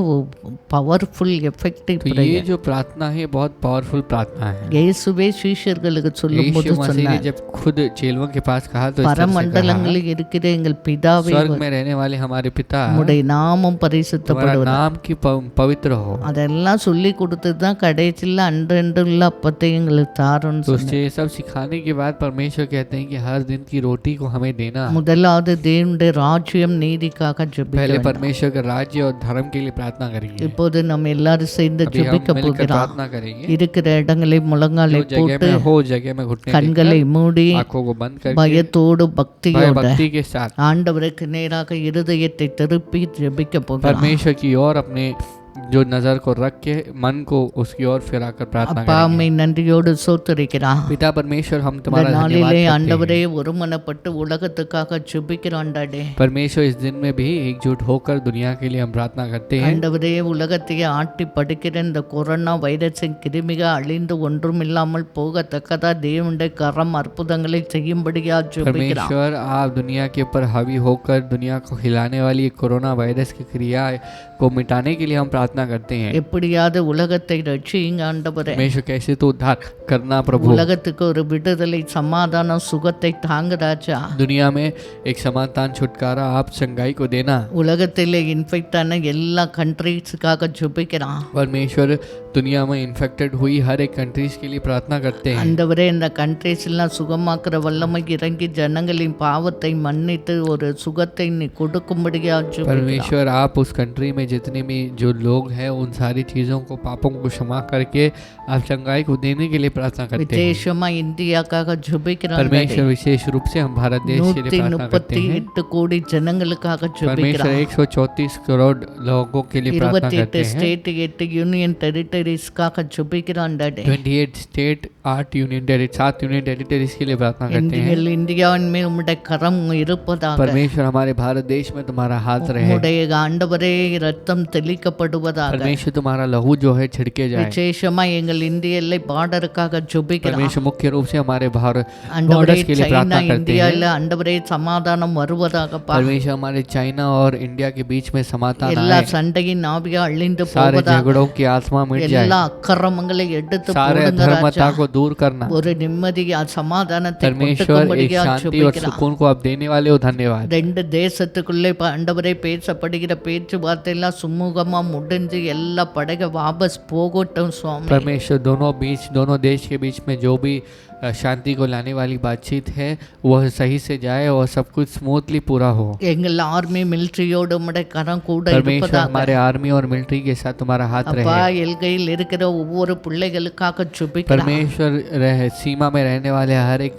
பவர்ஃபுல் எஃபெக்டிவ் तो ये जो प्रार्थना है बहुत पावरफुल प्रार्थना है। இயேசுவே சீஷர்களுக்கு சொல்லும்போது यीशु मसीह ने சொன்னார், जब खुद चेलों के पास कहा तो इस तरह से कहा, பரமண்டலங்களில் இருக்கிற எங்கள் பிதாவே, स्वर्ग में रहने वाले हमारे पिता, உம்முடைய நாமம் तुम्हारा பரிசுத்தப்படுவது. नाम की पवित्र हो। அதெல்லாம் சொல்லி கொடுத்து தான் கடைசியில் அன்றென்றுள்ள அப்பத்தை எங்களுக்கு தாருன்னு तो சொன்னார். उससे ये सब सिखाने के बाद परमेश्वर कहते हैं कि हर दिन की रोटी को हमें देना। முதலாவது தேவனுடைய ராஜ்யம் நீதிக்காக पहले ஜெபிக்க. परमेश्वर के राज्य और धर्म के लिए प्रार्थना करेंगे। இப்போது நம்ம எல்லாரும் சேர்ந்து अभी हम ஜெபிக்க मिलकर போகிறோம். प्रार्थना करेंगे। இருக்கிற இடங்களை முழங்காலை जो जगह போட்டு में हो जगह में घुटने கண்களை மூடி टेककर, आंखों को बंद करके பயத்தோடு भय பக்தியோட भक्ति के साथ ஆண்டவருக்கு நேராக இருதயத்தை திருப்பி ஜெபிக்க போகிறோம். परमेश्वर की ओर अपने जो नजर को रख के मन को उसकी ओर फिराकर प्रार्थना அப்பா करेंगे। அம்மை நன்றியோடு சோத்தரிக்கிறான். पिता परमेश्वर हम இந்த तुम्हारा धन्यवाद நாளிலே करते हैं। ஆண்டவரே ஒருமனப்பட்டு உலகத்துக்காக ஜெபிக்கிறோம் ஆண்டவரே. परमेश्वर इस दिन में भी एकजुट होकर दुनिया के लिए हम प्रार्थना करते हैं। ஆண்டவரே உலகத்தையே ஆட்டி படுக்கிற இந்த கொரோனா வைரஸின் கிருமிகள் அழிந்து ஒன்றுமில்லாமல் போகத்தக்கதா தேவனுடைய கரம் அற்புதங்களை செய்யும்படியா ஜெபிக்கிறோம். परमेश्वर आप दुनिया के ऊपर हावी होकर दुनिया को हिलाने वाली कोरोना वायरस की क्रिया को मिटाने के लिए हम प्रार्थना करते हैं। எப்படியாவது உலகத்தை ரட்சியுங்க ஆண்டவரே. परमेश्वर कैसे तो उद्धार करना प्रभु। உலகத்துக்கு ஒரு விடுதலை சமாதானம் சுகத்தை தாங்க ராஜா. दुनिया में एक समाधान छुटकारा आप चंगाई को देना। உலகத்திலே இன்ஃபெக்ட் ஆன எல்லா கண்ட்ரீஸுக்காக ஜெபிக்கிறான். परमेश्वर दुनिया में इन्फेक्टेड हुई हर एक कंट्रीज के लिए प्रार्थना करते हैं। ஆண்டவரே இந்த கண்ட்ரீஸ் எல்லாம் சுகமாக்குற வல்லமை இறங்கி ஜனங்களின் பாவத்தை மன்னித்து ஒரு சுகத்தை நீ கொடுக்கும்படியா ஜெபிக்கிறோம். परमेश्वर आप उस कंट्री में जितने भी जो लोग हैं उन सारी चीज़ों को पापों को क्षमा करके आप चंगाई को देने के लिए प्रार्थना करते हैं। விசேஷமா இந்தியாக்காக ஜெபிக்கிறோம். परमेश्वर विशेष रूप से हम भारत देश के लिए प्रार्थना करते हैं। 138 கோடி ஜனங்களுக்காக परमेश्वर ஜெபிக்கிறோம். 134 करोड़ लोगों के लिए प्रार्थना 28 करते हैं। ஸ்டேட் 8 யூனியன் டெரிட்டரிஸ்க்காக ஜெபிக்கிறோம் டாடே. 28 state 8 union territory 7 union territories के लिए प्रार्थना करते हैं। இந்தியாவின் மேல் உம்முடைய கரம் இருப்பதாக. परमेश्वर हमारे भारत देश में तुम्हारा हाथ रहे। உம்முடைய ஆண்டவரே ரத்தம் தெளிக்கப்படுவதாக. परमेश्वर तुम्हारा लहू जो है छिड़के जाए। விசேஷமா எங்கள் இந்திய எல்லை பார்டருக்காக ஜெபிக்கிறோம். परमेश्वर मुख्य रूप से हमारे भारत ஆண்டவரே बॉर्डर्स के लिए சைனா प्रार्थना करते இந்தியாவில் हैं। ஆண்டவரே சமாதானம் வருவதாக. परमेश्वर हमारे चाइना और इंडिया के बीच में समाधान எல்லா आए। சண்டையின் ஆவியா அழிந்து सारे போவதாக. झगड़ों की आत्मा मिट जाए। எல்லா அக்கிரமங்களை எடுத்து सारे போடுங்க अधर्मता ராஜா. को दूर करना। ஒரு நிம்மதி சமாதானத்தை परमेश्वर एक கொடுக்கும்படியா शांति और ஜெபிக்கிறோம். सुकून को आप देने वाले हो, धन्यवाद। ரெண்டு தேசத்துக்குள்ளே ஆண்டவரே பேசப்படுகிற பேச்சுவார்த்தை எல்லாம் சுமூகமா முடிஞ்சு எல்லா படைக வாபஸ் போகட்டும் சுவாமி. परमेश्वर दोनों देश के बीच में जो भी शांति को लाने वाली बातचीत है वह सही से जाए और सब कुछ स्मूथली पूरा हो। எங்கள் ஆர்மி மிலிட்டரியோடு உம்முடைய கரம் கூட परमेश्वर இருப்பதாக. हमारे आर्मी और मिलिट्री के साथ तुम्हारा हाथ அப்பா रहे। எல்கையில் இருக்கிற ஒவ்வொரு பிள்ளைகளுக்காக ஜெபிக்கிறோம். परमेश्वर सीमा में रहने वाले हर एक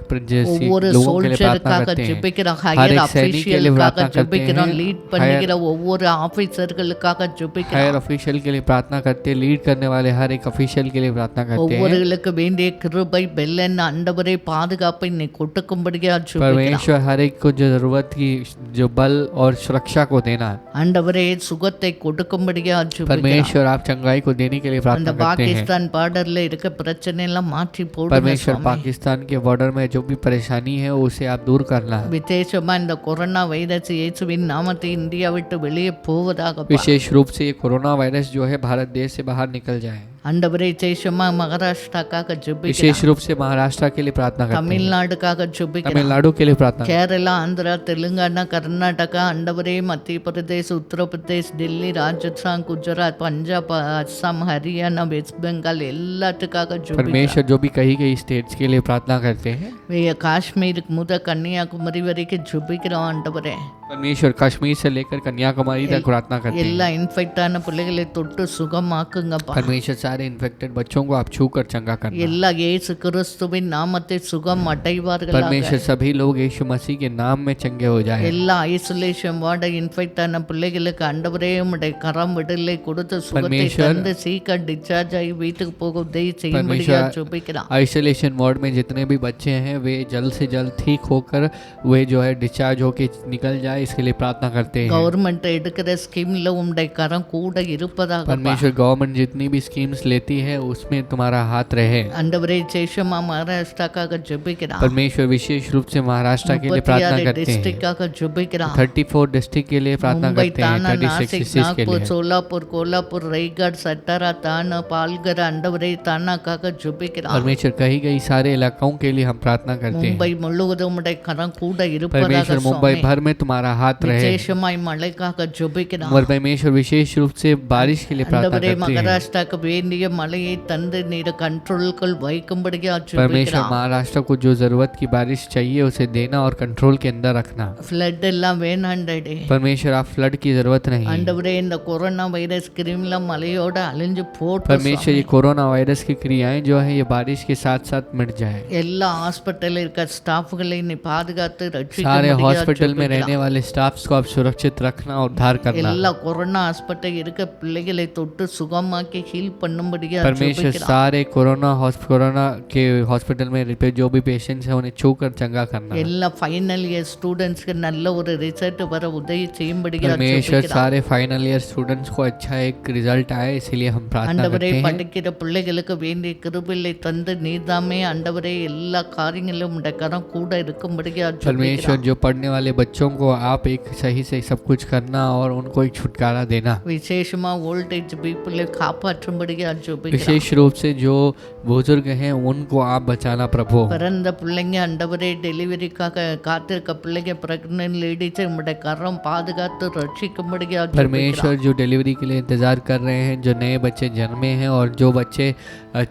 ஒவ்வொரு लोगों के लिए प्रार्थना சோல்ஜருக்காக करते हैं। ஜெபிக்கிறோம். हर ஹையர் एक सैनिक के लिए அபிஷியலுக்காக प्रार्थना करते ஜெபிக்கிறோம். हैं। லீட் பண்ணுகிற ஒவ்வொரு ஆபீசர்களுக்காக हायर ஜெபிக்கிறோம். ऑफिशियल के लिए प्रार्थना करते हैं। लीड करने वाले हर एक ऑफिशियल के लिए प्रार्थना करते हैं। ஒவ்வொருகளுக்கு வேண்டிய கிருபை பெல்லன் ஆண்டவரே பாதுகாப்பை நீ கொடுக்கும்படியா ஜெபிக்கிறோம். परमेश्वर हर एक को जो जरूरत की जो बल और सुरक्षा को देना। ஆண்டவரே சுகத்தை கொடுக்கும்படியா ஜெபிக்கிறோம். परमेश्वर आप चंगाई को देने के लिए அந்த प्रार्थना करते हैं। பாகிஸ்தான் பார்டர்ல இருக்க பிரச்சனை எல்லாம் மாற்றி போடுங்க परमेश्वर சுவாமி. पाकिस्तान के बॉर्डर में जो भी परेशानी है उसे आप दूर करना। விசேஷமா இந்த கொரோனா வைரஸ் இயேசுவின் நாமத்தை இந்தியா விட்டு வெளியே போவதாக. विशेष रूप से ये कोरोना वायरस जो है भारत देश से बाहर निकल जाए। ஆண்டவரே விசேஷமா மகாராஷ்டிராக்காக ஜெபிக்கிறோம். विशेष रूप से महाराष्ट्र के लिए प्रार्थना करते हैं। தமிழ்நாடுக்காக ஜெபிக்கிறோம். तमिलनाडु के लिए प्रार्थना करते கேரளா ஆந்திரா தெலுங்கானா கர்நாடகா ஆண்டவரே மத்திய பிரதேஷ் உத்தரப்பிரதேஷ் டெல்லி ராஜஸ்தான் குஜராத் பஞ்சாப் அஸ்ஸாம் ஹரியானா வெஸ்ட் பெங்கால் எல்லாத்துக்காக हैं। ஜெபிக்கிறோம். परमेश्वर जो भी कई स्टेट्स के लिए प्रार्थना करते हैं। காஷ்மீருக்கு முத கன்னியாகுமரி வரைக்கும் ஜெபிக்கிறோம் ஆண்டவரே. परमेश्वर कश्मीर से लेकर कन्याकुमारी तक प्रार्थना करते हैं। எல்லா இன்ஃபெக்ட் ஆன பிள்ளைகளை தொட்டு சுகமாக்குங்கப்பா. परमेश्वर सारे इन्फेक्टेड बच्चों को आप छू कर चंगा करना। எல்லா இயேசு கிறிஸ்துவின் நாமத்தை சுகம் அடைவார்களாக. परमेश्वर सभी लोग यीशु मसीह के नाम में चंगे हो जाए। எல்லா ஐசோலேஷன் வார்டு இன்ஃபெக்ட் ஆன பிள்ளைகளுக்கு ஆண்டவரே உம்முடைய கரம் விடுதலை கொடுத்து சுகத்தை परमेश्वर தந்து சீக்கிரம் டிஸ்சார்ஜ் ஆகி வீட்டுக்கு போக உதவி செய்யும்படியா ஜெபிக்கிறோம். आइसोलेशन वार्ड में जितने भी बच्चे हैं वे जल्द से जल्द ठीक होकर वे जो है डिस्चार्ज होकर निकल जाए इसके लिए प्रार्थना करते हैं। கவர்மெண்ட் எடுக்கிற ஸ்கீம்ல உம்முடைய கரம் கூட இருப்பதாக. परमेश्वर गवर्नमेंट जितनी भी स्कीम्स डिसीजंस लेती है उसमें तुम्हारा हाथ रहे। ஆண்டவரே சேஷமா மகாராஷ்டிராக்காக ஜெபிக்கிறான், परमेश्वर विशेष रूप से महाराष्ट्र के लिए प्रार्थना 36 करते हैं, டிஸ்ட்ரிக்டாக ஜெபிக்கிறான், 34 डिस्ट्रिक्ट के लिए प्रार्थना मुंबई करते हैं, ताना 36 नासिक cities के नागपुर लिए। सोलापुर कोल्हापुर रायगढ़ सटारा ताना पालघर अंडवरे तानाக்காக ஜெபிக்கிறான்। परमेश्वर कही गई सारे इलाकों के लिए हम प्रार्थना करते हैं। மும்பை முழுவதும் உம்முடைய கரம் கூட இருப்பதாக परमेश्वर मुंबई சுவாமி भर में तुम्हारा हाथ रहे। விசேஷமாய் மழைக்காக ஜெபிக்கிறான்। और परमेश्वर विशेष रूप से बारिश के लिए प्रार्थना ஆண்டவரே करते हैं। மகாராஷ்டிராக்கு வேண்டிய மழையை தந்து நீர் கண்ட்ரோலுக்குள் வைக்கும்படியா परमेश्वर ஜெபிக்கிறான்। महाराष्ट्र को जो जरूरत की बारिश चाहिए उसे देना और कंट्रोल के अंदर रखना। ஃப்ளட் எல்லாம் வேணாண்டே परमेश्वर आप फ्लड की जरूरत नहीं। ஆண்டவரே இந்த கொரோனா வைரஸ் கிருமில மழையோட அழிஞ்சு போட்டு परमेश्वर ये कोरोना वायरस की क्रियाएं जो है ये बारिश के साथ साथ मिट जाए। எல்லா ஹாஸ்பிட்டல்ல இருக்க ஸ்டாஃப்களை நீ பாதுகாத்து सारे ரட்சிக்கும்படியா हॉस्पिटल में रहने ஜெபிக்கிறான்। वाले स्टाफ्स को आप सुरक्षित रखना और उद्धार करना। எல்லா கொரோனா ஹாஸ்பிட்டல் இருக்க பிள்ளைகளை தொட்டு சுகமாக்கி ஹீல் பண்ணும்படியா परमेश्वर ஜெபிக்கிறான்। सारे कोरोना के हॉस्पिटल में जो भी पेशेंट्स हैं उन्हें छू कर चंगा करना। எல்லா ஃபைனல் இயர் ஸ்டூடெண்ட்ஸ்க்கு நல்ல ஒரு ரிசல்ட் வர உதவி செய்யும்படியா परमेश्वर ஜெபிக்கிறான்। सारे फाइनल ईयर स्टूडेंट्स को अच्छा एक रिजल्ट आए इसलिए हम प्रार्थना ஆண்டவரே करते हैं। படிக்கிற பிள்ளைகளுக்கு வேண்டிய கிருபையை தந்து நீதாமே ஆண்டவரே எல்லா காரியங்களிலும் உடைய கரம் கூட இருக்கும்படியா परमेश्वर ஜெபிக்கிறான்। जो पढ़ने वाले बच्चों को आप एक सही से सब कुछ करना और उनको एक छुटकारा देना। விசேஷமா ஓல்டேஜ் பீப்புளை காப்பாற்றும்படியா ஜெபிக்கிறான்। विशेष रूप से जो बुजुर्ग हैं उनको आप बचाना प्रभु। பிறந்த பிள்ளைங்க ஆண்டவரே டெலிவரிக்காக காத்திருக்க பிள்ளைங்க பிரெக்னன்ட் லேடிஸை உடைய கரம் பாதுகாத்து ரட்சிக்கும்படியா परमेश्वर जो डिलीवरी के लिए इंतज़ार कर रहे हैं, जो नए बच्चे जन्मे हैं और जो बच्चे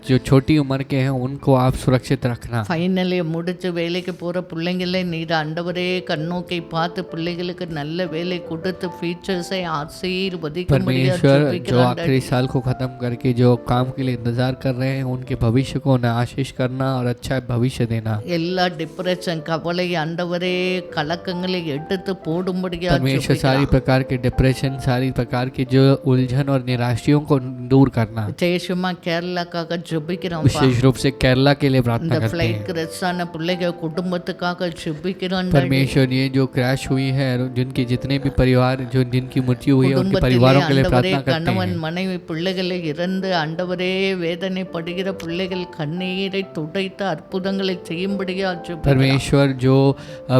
जो छोटी उम्र के हैं उनको आप सुरक्षित रखना। ஃபைனலி முடிச்சு வேலைக்கு போற பிள்ளைங்களை நீர் ஆண்டவரே கண்ணோக்கி பார்த்து பிள்ளைகளுக்கு நல்ல வேலை கொடுத்து ஃபீச்சர்ஸை ஆசீர்வதிக்கும்படியா परमेश्वर जो ஜெபிக்கிறான்। आखिरी साल को ख़त्म करके जो काम के लिए इंतज़ार कर रहे हैं उनके भविष्य को न आशीष करना और अच्छा भविष्य देना। எல்லா டிப்ரெஷன் கவலை ஆண்டவரே கலக்கங்களை எடுத்து போடும்படியா परमेश्वर सारी ஜெபிக்கிறான்। प्रकार के डिप्रेशन, सारी प्रकार के जो उलझन और निराशियों को दूर करना। விசேஷமா கேரளாக்காக ஜெபிக்கிறோம்। विशेष रूप से केरला के लिए प्रार्थना இந்த करते ஃப்ளைட் हैं। கிராஷ் ஆன பிள்ளைங்க குடும்பத்துக்காக ஜெபிக்கிறோம்। परमेश्वर ये जो क्रैश हुई है जिनके जितने भी परिवार जो जिनकी मृत्यु हुई है उनके परिवारों के लिए ஆண்டவரே प्रार्थना करते கணவன் हैं। மனைவி பிள்ளைகளை இறந்து ஆண்டவரே வேதனைப்படுகிற பிள்ளைகள் கண்ணீரை துடைத்து அற்புதங்களை செய்யும்படியா ஜெபிக்கிறோம்। परमेश्वर जो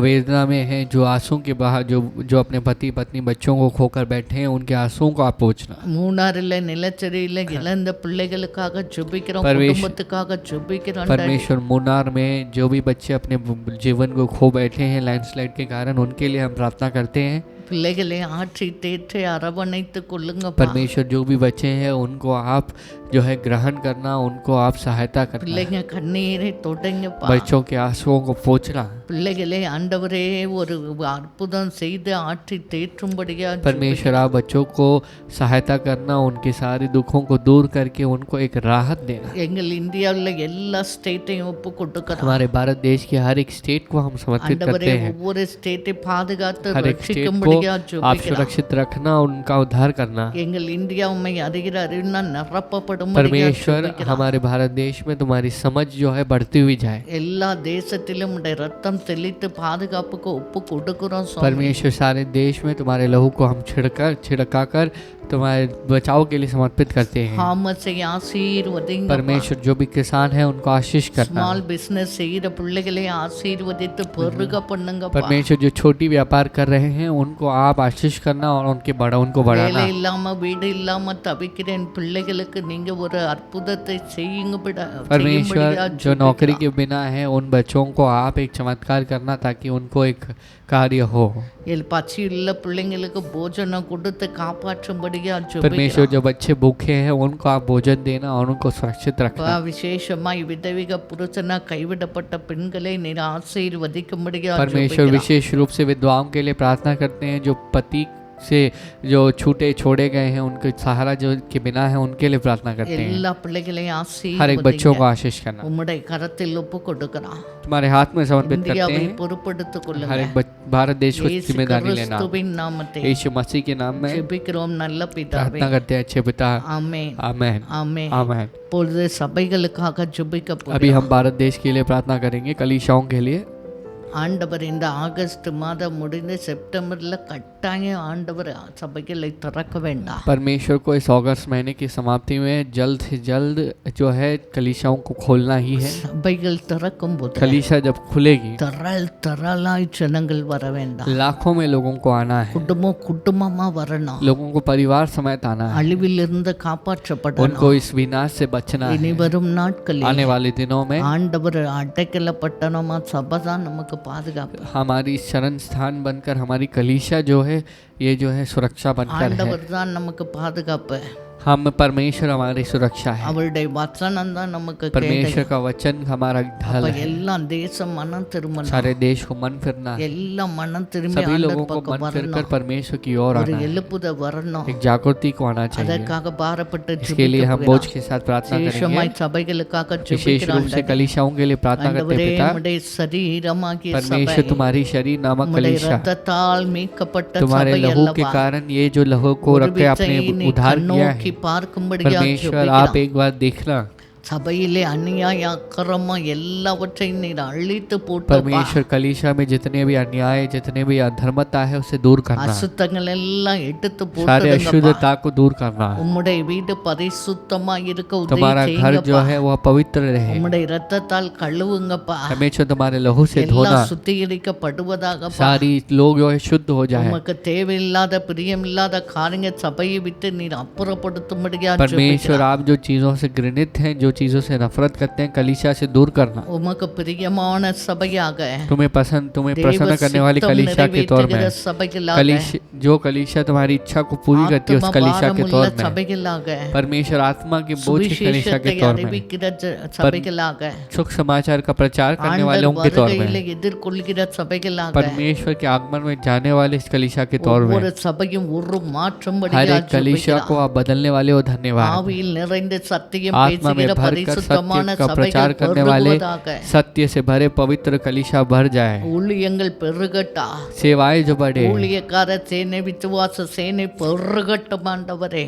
वेदना में है, जो आंसू के बाहर जो अपने पति पत्नी बच्चों को खोकर बैठे हैं उनके आंसुओं को आप पोंछना। மூணாறுல நிலச்சரியில இழந்த பிள்ளைகளுக்காக ஜெபிக்கிறோம், परमेश्वर- குடும்பத்துக்காக ஜெபிக்கிறோம்। परमेश्वर मुनार में जो भी बच्चे अपने जीवन को खो बैठे हैं लैंडस्लाइड के कारण उनके लिए हम प्रार्थना करते हैं। பிள்ளைகளை ஆற்றி தேற்றி அரவணைத்து கொள்ளுங்க। परमेश्वर जो भी बच्चे हैं उनको आप जो है ग्रहण करना, उनको आप सहायता करना। பிள்ளைங்க கண்ணீரை தொடங்கப்பா। बच्चों के आंसुओं को पोंछना। பிள்ளைகளை ஆண்டவரே ஒரு அற்புதம் செய்து ஆற்றி தேற்றும்படியா परमेश्वर आप बच्चों को सहायता करना, उनके सारे दुखों को दूर करके उनको एक राहत देना। எங்கள் இந்தியாவில் எல்லா ஸ்டேட்டையும் ஒப்பு கொடுக்கிறோம்। हमारे भारत देश के हर एक स्टेट को हम समर्पित ஆண்டவரே करते हैं। ஒவ்வொரு ஸ்டேட்டை பாதுகாத்து हर एक स्टेट को ரட்சிக்கும்படியா आप ஜெபிக்கிறோம்। सुरक्षित रखना, उनका उद्धार करना। எங்கள் இந்தியா உம்மை அறிகிற அறிவினா நிரப்பப்படும்படியா परमेश्वर ஜெபிக்கிறோம்। हमारे भारत देश में तुम्हारी समझ जो है बढ़ती हुई जाए। எல்லா தேசத்திலும் உடைய ரத்தம் தெளித்து பாதுகாப்புக்கு ஒப்பு கொடுக்கிறோம் சுவாமி। परमेश्वर सारे देश में तुम्हारे लहू को हम छिड़का कर तुम्हारे बचाव के लिए समर्पित करते हैं। ஹாமஸை ஆசீர்வதிங்க। परमेश्वर जो भी किसान है उनको आशीष करना। ஸ்மால் பிசினஸ் செய்கிற பிள்ளைகளை ஆசீர்வதித்து பெருக பண்ணுங்க। परमेश्वर जो छोटी व्यापार कर रहे हैं उनको आप आशीष करना और उनको बढ़ाना। வேலை இல்லாம வீடு இல்லாம தவிக்கிறேன் பிள்ளைகளுக்கு நீங்க ஒரு அற்புதத்தை செய்யுங்க। परमेश्वर जो नौकरी के बिना है उन बच्चों को आप एक चमत्कार करना ताकि उनको एक कार्य हो। பசி உள்ள பிள்ளைங்களுக்கு போஜனம் கொடுத்து காப்பாற்றும்படியா परमेश्वर जो बच्चे भूखे हैं उनको आप भोजन देना और उनको सुरक्षित रखना। விசேஷமாய் விதவிக புருஷனா கைவிடப்பட்ட பெண்களை நீர் ஆசீர்வதிக்கும்படியா परमेश्वर विशेष रूप से विधवाओं के लिए प्रार्थना करते हैं जो पति से जो छोड़े गए हैं, उनके सहारा जो के बिना है उनके लिए प्रार्थना करते हैं। எல்லா பிள்ளைகளையும் हर एक बच्चों को ஆசீர்வதிங்க। आशीष करना। உம்முடைய கரத்தில் ஒப்பு கொடுக்கிறான்। तुम्हारे हाथ में समर्पित करते இந்தியாவை हैं। பொறுப்படுத்திக் हर கொள்ளுங்க। एक भारत देश को இயேசு जिम्मेदारी लेना। கிறிஸ்துவின் நாமத்தில் यीशु मसीह के नाम में ஜெபிக்கிறோம் நல்ல பிதாவே। प्रार्थना करते हैं अच्छे पिता। ஆமென் आमेन ஆமென்। आमेन। இப்பொழுது சபைகளுக்காக ஜெபிக்க अभी हम भारत देश के लिए प्रार्थना करेंगे, कलीसियाओं के लिए। ஆண்டவர் இந்த ஆகஸ்ட் மாதம் முடிந்து செப்டம்பர்ல கட்டாயம் ஆண்டவர் சபைகளை திறக்க வேண்டாம். परमेश्वर को इस अगस्त महीने की समाप्ति में जल्द से जल्द जो है कलीसियाओं को खोलना ही है। சபைகள் திறக்கும் போது कलीसिया जब खुलेगी திரளாய் ஜனங்கள் வர வேண்டாம். लाखों में लोगों को आना है, குடும்பமா வரணும். लोगों को परिवार समेत आना है, அழிவிலிருந்து காப்பாற்றப்படணும். उनको इस विनाश से बचना இனி है। வரும் நாட்களில் आने वाले दिनों में ஆண்டவர் அடைக்கல பட்டணமா சபைதான் நமக்கு பாதுகாப்பு. हमारी शरण स्थान बनकर हमारी कलीसिया जो है ये जो है सुरक्षा बनकर है। ஆண்டவர் தான் நமக்கு பாதுகாப்பு. हम परमेश्वर हमारी सुरक्षा है, அவருடைய வசனம் தான் நமக்கு परमेश्वर का वचन हमारा ढाल है। எல்லாம் தேசம் மனம் திரும்பணும். सारे देश को मन फिरना है, எல்லாம் மனம் திரும்பி सभी ஆண்டவர் लोगों को பக்கம் मन फिरकर வரணும். परमेश्वर की ओर ஒரு आना है, எழுப்புதல் வரணும். एक जागृति को आना चाहिए। அதற்காக பாரப்பட்டு इसके लिए हम बोझ के साथ प्रार्थना करेंगे, விசேஷமாய் சபைகளுக்காக विशेष रूप से कलीसियाओं के लिए प्रार्थना करते हैं। पिता நம்முடைய சரீரமாகிய சபை परमेश्वर तुम्हारी शरीर नामक நம்முடைய कलीसिया இரத்தத்தால் மீட்கப்பட்ட तुम्हारे சபை लहू के அல்லவா. कारण ये जो लहू को रख के आपने उद्धार किया है। பார்க்கும்படியாக परमेश्वर आप एक बार देखना, சபையிலே அநியாய அக்கிரமம் எல்லாவற்றையும் நீர் அழித்து போட்டு परमेश्वर कलीसिया में जितने भी अन्याय जितने भी अधर्मता है उसे दूर करना, அசுத்தங்கள் எல்லாம் எடுத்து सारे போட்டு अशुद्धता को दूर करना। உம்முடைய வீடு பரிசுத்தமா இருக்க உதவி तुम्हारा घर जो செய்யுங்கப்பா. है वह पवित्र रहे, உம்முடைய இரத்தத்தால் கழுவுங்கப்பா. परमेश्वर तुम्हारे लहू से எல்லாம் धोना, சுத்திகரிக்கப்படுவதாகப்பா. सारी लोग जो है शुद्ध हो जाए। உமக்கு தேவையில்லாத பிரியமில்லாத காரியங்க சபையை விட்டு நீர் அப்புறப்படுத்தும்படியா परमेश्वर आप जो चीजों से घृणित हैं, जो चीजों से नफरत करते हैं, कलीसिया से दूर करना। உமக்கு பிரியமான சபையாக तुम्हें प्रसन्न करने वाली कलीसिया के तौर में, जो कलीसिया तुम्हारी इच्छा को पूरी करती है उस कलीसिया के तौर में, சபைகளாக परमेश्वर आत्मा के बोझ की कलीसिया के तौर में, அறிவிக்கிற சபைகளாக सुख समाचार का प्रचार करने वालों के तौर में, எதிர்கொள்கிற சபைகளாக परमेश्वर के आगमन में जाने वाले इस कलीसिया के तौर में, ஒவ்வொரு சபையும் ஒரு மாற்றம் हर एक कलीसिया को आप बदलने वाले हो। धन्यवाद। ஆவியில் நிறைந்த சத்தியம் आत्मा में பேசுகிற भरकर பரிசுத்தமான सत्य का प्रचार சபைகள் करने वाले பெருகுவதாக. सत्य से भरे पवित्र कलीसिया भर जाए, ஊழியங்கள் பெருகட்டா. सेवाएं जो बढ़े, ஊழியக்கார சேனை விசுவாச சேனை பெருகட்டும் ஆண்டவரே.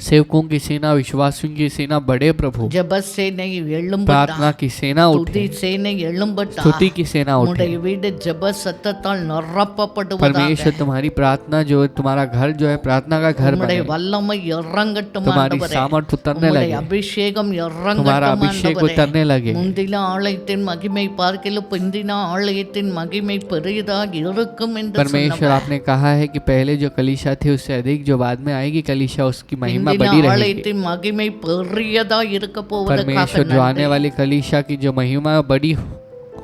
सेवकों की सेना विश्वासियों की सेना बढ़े प्रभु, ஜெப சேனை எழும்பட்டா. प्रार्थना की सेना துதி उठे, சேனை எழும்பட்டா. स्तुति की सेना उठे। உம்முடைய வீடு ஜெப சத்தத்தால் நிரப்பப்படுவதாக. परमेश्वर तुम्हारी प्रार्थना जो है, तुम्हारा घर जो है प्रार्थना का घर உம்முடைய बने, வல்லமை இறங்கட்டும் तुम्हारी ஆண்டவரே. सामर्थ उतरने உம்முடைய लगे, அபிஷேகம் तुम्हारा இறங்கட்டும் अभिषेक ஆண்டவரே. उतरने लगे। முந்தின ஆலயத்தின் மகிமை பார்க்கிலும் பிந்தின ஆலயத்தின் மகிமை பெரியதாக இருக்கும் என்று परमेश्वर சொன்னவர். आपने कहा है कि पहले जो कलीसिया थी उससे अधिक जो बाद में आएगी कलीसिया उसकी महिमा பிந்தின बढ़ी रहेगी। ஆலயத்தின் மகிமை பெரியதா இருக்க போவதற்காக परमेश्वर जो आने वाली कलीसिया की जो महिमा बड़ी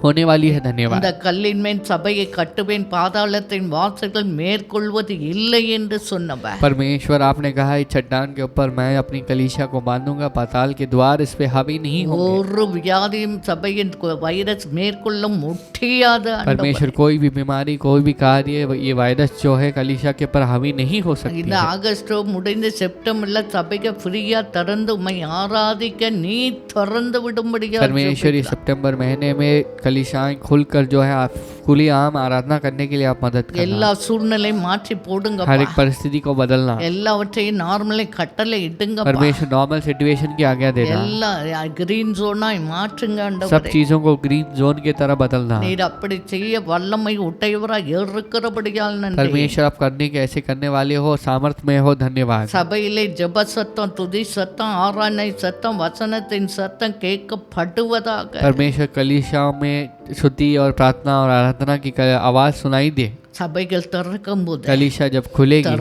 होने वाली है। धन्यवाद। இந்த கல்லின் மேல் சபையை கட்டுவேன் பாதாளத்தின் வாசல்கள் மேற்கொள்வது இல்லை என்று சொன்னவர். परमेश्वर आपने कहा इस चट्टान के ऊपर मैं अपनी कलीसिया को बांधूंगा, पाताल के द्वार इस पे हावी नहीं होंगे। ஒரு வியாதியும் சபையின் வைரஸ் மேற்கொள்ள முடியாது ஆண்டவரே. परमेश्वर कोई भी बीमारी कोई भी कार्य ये वायरस जो है कलीसिया के ऊपर हावी नहीं हो सकती இந்த है। ஆகஸ்ட் முடிந்து செப்டம்பர்ல சபைக்கு ஃப்ரீயா திறந்து உம்மை ஆராதிக்க நீ திறந்து விடும்படியா परमेश्वर ये सितंबर महीने में कलीसियाएं खुलकर जो है आप खुली आम आराधना करने के लिए आप मदद करना, எல்லா சூழ்நிலையும் மாற்றி போடுங்க. हर एक परिस्थिति को बदलना, எல்லாவற்றையும் நார்மலை கட்டளை இடுங்க. परमेश्वर नॉर्मल सिचुएशन की आज्ञा देना, எல்லா கிரீன் ஜோனாய் மாற்றுங்க सब ஆண்டவரே. चीजों को ग्रीन जोन की तरह बदलना। நீர் அப்படி செய்ய வல்லமை உடையவராய் இருக்கிறபடியால் நன்றி. परमेश्वर आप करने के ऐसे करने वाले हो, सामर्थ में हो। धन्यवाद। சபையிலே ஜெப சத்தம் துதி சத்தம் ஆராதனை சத்தம் வசனத்தின் சத்தம் கேட்கப்படுவதாக. परमेश्वर कलीसियाओं में स्तुति और प्रार्थना और आराधना की आवाज सुनाई दे। சபைகள் திறக்கும் போது कलीसिया जब खुलेगी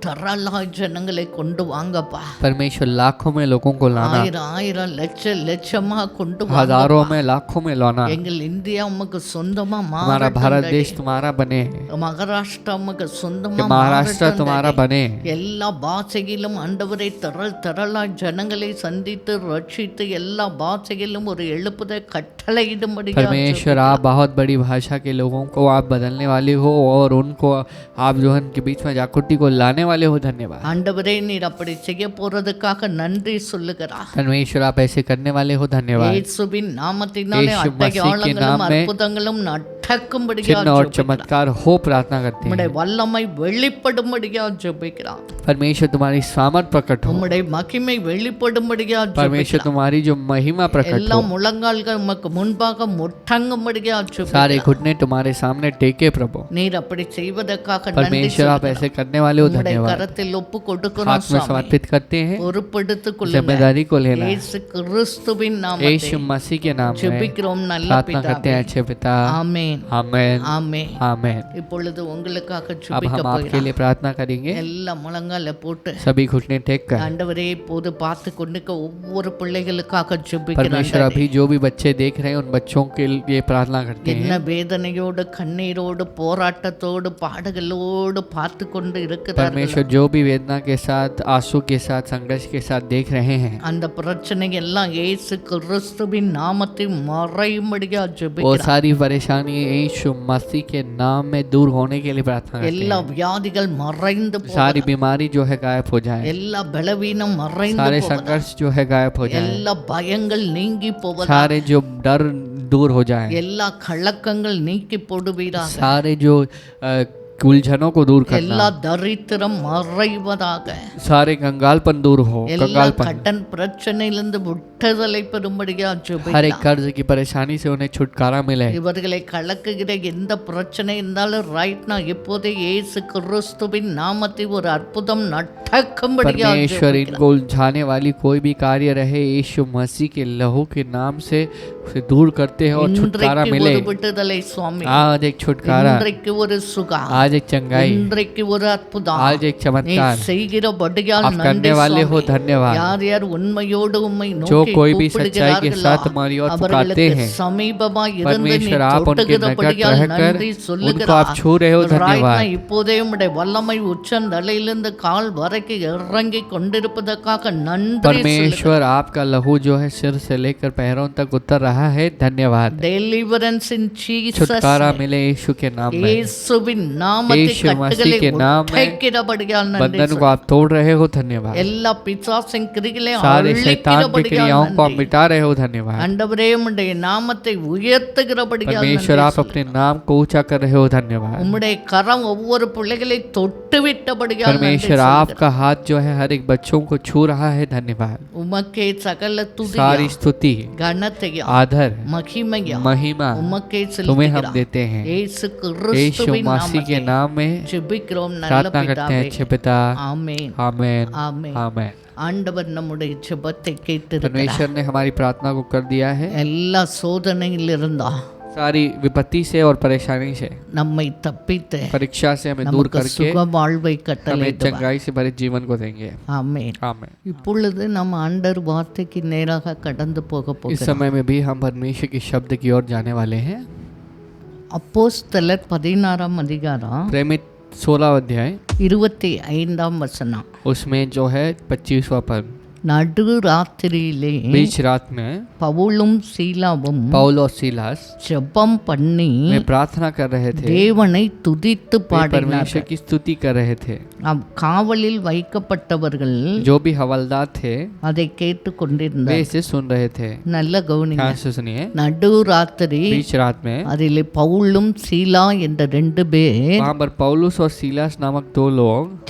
திரளாய் ஜனங்களை கொண்டு வாங்கப்பா. परमेश्वर लाखों में लोगों को लाना, ஆயிரம் ஆயிரம் லட்சமா கொண்டு हजारों வாங்கப்பா. में लाखों में लाना। எங்கள் இந்தியா உமக்கு சொந்தமா हमारा भारत देश तुम्हारा बने, மகாராஷ்டிரா உமக்கு சொந்தமா महाराष्ट्र மாறட்டும் तुम्हारा டாடி. बने। எல்லா பாஷையிலும் ஆண்டவரை திரளாய் ஜனங்களை சந்தித்து ரட்சித்து எல்லா பாஷையிலும் ஒரு எழுப்புதல் கட்டளையிடும்படி परमेश्वर आप बहुत बड़ी भाषा के लोगों को आप बदलने वाले हो और उनको आप जो है उनके बीच में जागृति को लाने वाले हो। धन्यवाद। ஆண்டவரே நீர் அப்படி செய்ய போறதுக்காக நன்றி சொல்லுகிறார். परमेश्वर आप ऐसे करने वाले हो। धन्यवाद। இயேசுவின் நாமத்தினாலே यीशु मसीह के அடையாளங்களும் नाम में அற்புதங்களும் நடக்கும்படியா चिन्ह और ஜெபிக்கிறோம். चमत्कार हो प्रार्थना करते உம்முடைய हैं। வல்லமை வெளிப்படும்படியா ஜெபிக்கிறோம். परमेश्वर तुम्हारी सामर्थ प्रकट हो, உம்முடைய மகிமை வெளிப்படும்படியா परमेश्वर ஜெபிக்கிறோம். तुम्हारी जो महिमा प्रकट எல்லா हो, முழங்கால்கள் உமக்கு முன்பாக முட்டங்கும்படியா सारे ஜெபிக்கிறோம். घुटने तुम्हारे सामने टेके प्रभु। நீர் அப்படி செய்வதற்காக நன்றி परमेश्वर आप சொல்லுகிறோம். ऐसे करने वाले हो, உம்முடைய धन्यवाद। கரத்தில் ஒப்பு கொடுக்கிறோம் हाथ में சுவாமி. समर्पित करते हैं, பொறுப்பெடுத்துக் கொள்ளுங்க. जिम्मेदारी को लेना है। இயேசு கிறிஸ்துவின் यीशु நாமத்தில் मसीह के नाम में ஜெபிக்கிறோம் நல்ல प्रार्थना करते பிதாவே. हैं अच्छे पिता। ஆமென். आमेन ஆமென். आमेन। இப்பொழுது உங்களுக்காக अब ஜெபிக்க हम आपके போகிறோம். लिए प्रार्थना करेंगे, எல்லா முழங்கால போட்டு सभी घुटने टेक कर। ஆண்டவரே இப்போது பார்த்து கொண்டிருக்க ஒவ்வொரு பிள்ளைகளுக்காக परमेश्वर ஜெபிக்கிறேன். अभी जो भी बच्चे देख रहे हैं उन बच्चों के लिए प्रार्थना करते என்ன हैं। வேதனையோடு கண்ணீரோடு போராட்டத்தோடு பாடுகளோடு பார்த்து கொண்டு இருக்கிறார்கள். परमेश्वर जो भी वेदना के साथ, आंसू के साथ, संघर्ष के साथ देख रहे हैं, அந்த பிரச்சனை எல்லாம் இயேசு கிறிஸ்துவின் நாமத்தில் மறையும்படியா वो ஜெபிக்கிறேன். सारी परेशानी यीशु मसीह के नाम में दूर होने के लिए प्रार्थना करते எல்லா हैं। வியாதிகள் மறைந்து सारी போவதாக. बीमारी जो है गायब हो जाए, எல்லா பலவீனம் மறைந்து सारे போவதாக. संघर्ष जो है गायब हो जाए, எல்லா பயங்கள் நீங்கி போவதாக. सारे जो डर दूर हो जाए, எல்லா கலக்கங்கள் நீக்கி போடுவீராக. सारे जो उलझनों को दूर எல்லா करना, தரித்திரம் மறைவதாக. सारे कंगालपन दूर हो, எல்லா कंगालपन, கடன் பிரச்சனையிலிருந்து விடுதலை பெறும்படியா हर एक ஜெபிக்கிறேன். कर्ज की परेशानी से उन्हें छुटकारा मिले। இவர்களை கலக்குகிற எந்த பிரச்சனை இருந்தாலும் ரைட் நான் இப்போதே இயேசு கிறிஸ்துவின் நாமத்தில் ஒரு அற்புதம் நடக்கும்படியா परमेश्वर ஜெபிக்கிறேன். इनको उलझाने वाली कोई भी कार्य रहे, यीशु मसीह के लहू के नाम से उसे दूर करते हैं और छुटकारा இன்றைக்கு मिले। ஒரு விடுதலை சுவாமி. आज एक छुटकारा, இன்றைக்கு ஒரு சுகம். आज एक चंगाई, இன்றைக்கு ஒரு அற்புதம். आज एक நீ चमत्कार செய்கிறபடியால் आप நன்றி करने वाले हो, சுவாமி. धन्यवाद। யார் யார் உண்மையோடு உம்மை जो நோக்கி कोई भी सच्चाई के கூப்பிடுகிறார்களோ साथ तुम्हारी ओर पुकारते அவர்களுக்கு हैं, சமீபமாய் இருந்து நீ परमेश्वर आप उनके निकट தொட்டுகிறபடியால் रहकर நன்றி उनको சொல்லுகிறார். आप छू रहे हो, धन्यवाद। இப்போதே உம்முடைய வல்லமை உச்சந்தலையிலிருந்து கால் வரைக்கும் இறங்கி கொண்டிருப்பதற்காக நன்றி परमेश्वर आपका लहू जो है सिर से लेकर पैरों तक उतर रहा है, धन्यवाद। டெலிவரன்ஸ் இன் ஜீசஸ் छुटकारा मिले यीशु के नाम में, இயேசுவின் நாமத்தில் यीशु मसीह கட்டுகளை के नाम में உடைக்கிறபடியால் நன்றி बंधन को आप तोड़ रहे हो, धन्यवाद। எல்லா பிசாசின் கிரிகளையும் सारे शैतान की அழிக்கிறபடியால் क्रियाओं को आप நன்றி. मिटा रहे हो, धन्यवाद। ஆண்டவரே உம்முடைய நாமத்தை உயர்த்துகிறபடியால் परमेश्वर நன்றி आप சொல்லு. अपने नाम को ऊंचा कर रहे हो, धन्यवाद। உம்முடைய கரம் ஒவ்வொரு பிள்ளைகளை தொட்டு விட்டபடியால் நன்றி परमेश्वर சொல்லுகிறேன். आपका हाथ जो है हर एक बच्चों को छू रहा है, धन्यवाद। உமக்கே சகல सारी துதியும் स्तुति, கனத்தையும் आदर, மகிமையும் महिमा உமக்கே तुम्हें हम செலுத்துகிறோம். देते हैं। இயேசு यीशु கிறிஸ்துவின் मसीह के நாமத்தில் नाम में ஜெபிக்கிறோம் நல்ல प्रार्थना करते हैं, பிதாவே. अच्छे पिता। ஆமென். आमेन ஆமென். आमेन। ஆண்டவர் நம்முடைய ஜெபத்தை கேட்டிருக்கிறார். परमेश्वर ने हमारी प्रार्थना को कर दिया है। எல்லா சோதனையில் இருந்தா सारी विपत्ति से और परेशानी से, நம்மை தப்பித்து परीक्षा से हमें दूर நமக்கு करके சுக வாழ்வை हमें கட்டளையிடுவார். चंगाई से भरे जीवन को देंगे। ஆமென். आमेन। இப்பொழுது நம்ம ஆண்டவர் வார்த்தைக்கு நேராக கடந்து போக इस போகிறோம். समय में भी हम परमेश्वर के शब्द की ओर जाने वाले हैं। அப்போஸ்தலர் 16ஆம் அதிகாரம் प्रेमित 16 अध्याय 25ஆம் வசனம். उसमें जो है 25वां पद, நடு ராத்திரியிலே बीच रात में பவுலும் சீலாவும் पौल और सीलास ஜெபம் பண்ணி वे प्रार्थना कर रहे थे, தேவனை துதித்து वे பாடினார்கள். परमेश्वर की स्तुति कर रहे थे। காவலில் வைக்கப்பட்டவர்கள் जो भी हवलदार थे அதை கேட்டு वे கொண்டிருந்தார். इसे सुन रहे थे। நல்ல கவனிங்க. ध्यान से सुनिए, நடு ராத்திரி बीच रात में அதில் பவுலும் சீலா என்ற 2 பேர் वहां पर पौलुस और सीलास नामक